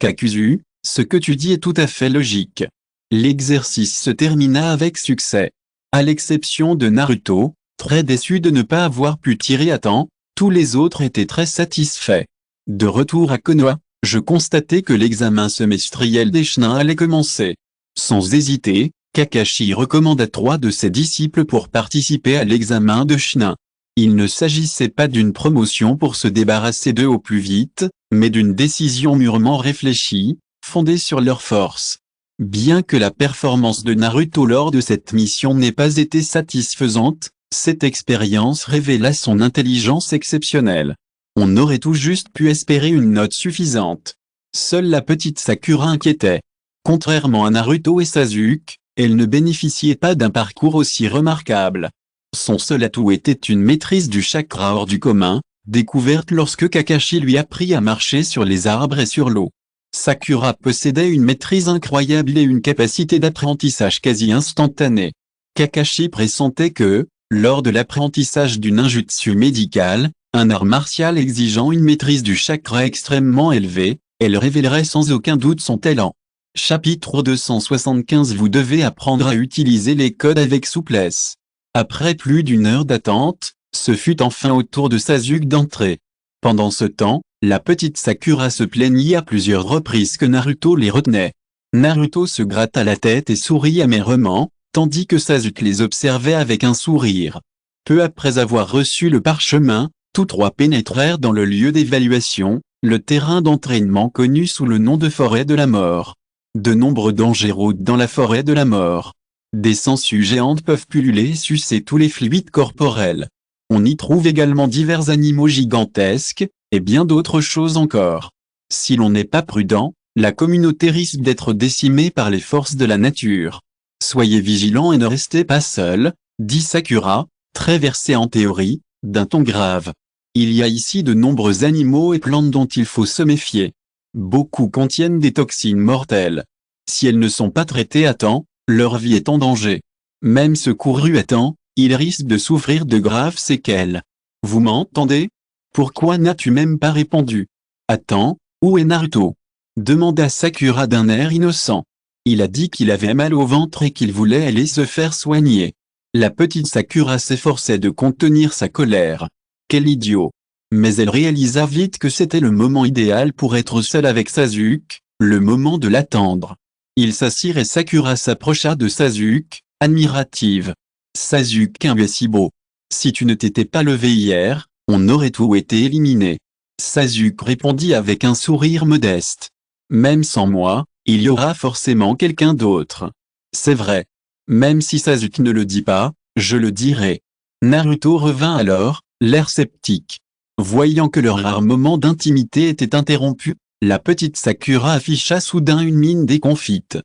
Kakuzu, ce que tu dis est tout à fait logique. L'exercice se termina avec succès. À l'exception de Naruto, très déçu de ne pas avoir pu tirer à temps, tous les autres étaient très satisfaits. De retour à Konoha, je constatais que l'examen semestriel des Chunin allait commencer. Sans hésiter, Kakashi recommanda 3 de ses disciples pour participer à l'examen de Chunin. Il ne s'agissait pas d'une promotion pour se débarrasser d'eux au plus vite, mais d'une décision mûrement réfléchie, fondée sur leur force. Bien que la performance de Naruto lors de cette mission n'ait pas été satisfaisante, cette expérience révéla son intelligence exceptionnelle. On aurait tout juste pu espérer une note suffisante. Seule la petite Sakura inquiétait. Contrairement à Naruto et Sasuke, elle ne bénéficiait pas d'un parcours aussi remarquable. Son seul atout était une maîtrise du chakra hors du commun, découverte lorsque Kakashi lui apprit à marcher sur les arbres et sur l'eau. Sakura possédait une maîtrise incroyable et une capacité d'apprentissage quasi instantanée. Kakashi pressentait que, lors de l'apprentissage du ninjutsu médical, un art martial exigeant une maîtrise du chakra extrêmement élevée, elle révélerait sans aucun doute son talent. Chapitre 275. Vous devez apprendre à utiliser les codes avec souplesse. Après plus d'une heure d'attente, ce fut enfin au tour de Sasuke d'entrer. Pendant ce temps, la petite Sakura se plaignit à plusieurs reprises que Naruto les retenait. Naruto se gratta la tête et sourit amèrement, tandis que Sasuke les observait avec un sourire. Peu après avoir reçu le parchemin, tous trois pénétrèrent dans le lieu d'évaluation, le terrain d'entraînement connu sous le nom de forêt de la mort. De nombreux dangers rôdent dans la forêt de la mort. Des sangsues géantes peuvent pulluler et sucer tous les fluides corporels. On y trouve également divers animaux gigantesques, et bien d'autres choses encore. Si l'on n'est pas prudent, la communauté risque d'être décimée par les forces de la nature. Soyez vigilants et ne restez pas seuls, dit Sakura, très versée en théorie, d'un ton grave. Il y a ici de nombreux animaux et plantes dont il faut se méfier. Beaucoup contiennent des toxines mortelles. Si elles ne sont pas traitées à temps, leur vie est en danger. Même secourus à temps, ils risquent de souffrir de graves séquelles. Vous m'entendez? Pourquoi n'as-tu même pas répondu? Attends, où est Naruto? Demanda Sakura d'un air innocent. Il a dit qu'il avait mal au ventre et qu'il voulait aller se faire soigner. La petite Sakura s'efforçait de contenir sa colère. Quel idiot! Mais elle réalisa vite que c'était le moment idéal pour être seule avec Sasuke, Le moment de l'attendre. Ils s'assirent et Sakura s'approcha de Sasuke, admirative. Sasuke imbécile. Si tu ne t'étais pas levé hier, on aurait tout été éliminé. Sasuke répondit avec un sourire modeste. Même sans moi, il y aura forcément quelqu'un d'autre. C'est vrai. Même si Sasuke ne le dit pas, je le dirai. Naruto revint alors, l'air sceptique. Voyant que leur rare moment d'intimité était interrompu, la petite Sakura afficha soudain une mine déconfite.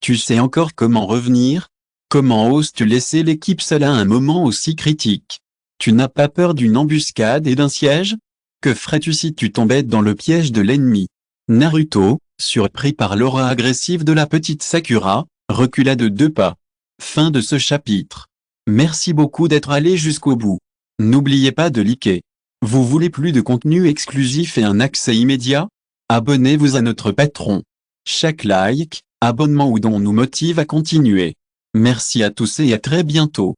Tu sais encore comment revenir? Comment oses-tu laisser l'équipe seule à un moment aussi critique? Tu n'as pas peur d'une embuscade et d'un siège? Que ferais-tu si tu tombais dans le piège de l'ennemi? Naruto, surpris par l'aura agressive de la petite Sakura, recula de 2 pas. Fin de ce chapitre. Merci beaucoup d'être allé jusqu'au bout. N'oubliez pas de liker. Vous voulez plus de contenu exclusif et un accès immédiat? Abonnez-vous à notre Patreon. Chaque like, abonnement ou don nous motive à continuer. Merci à tous et à très bientôt.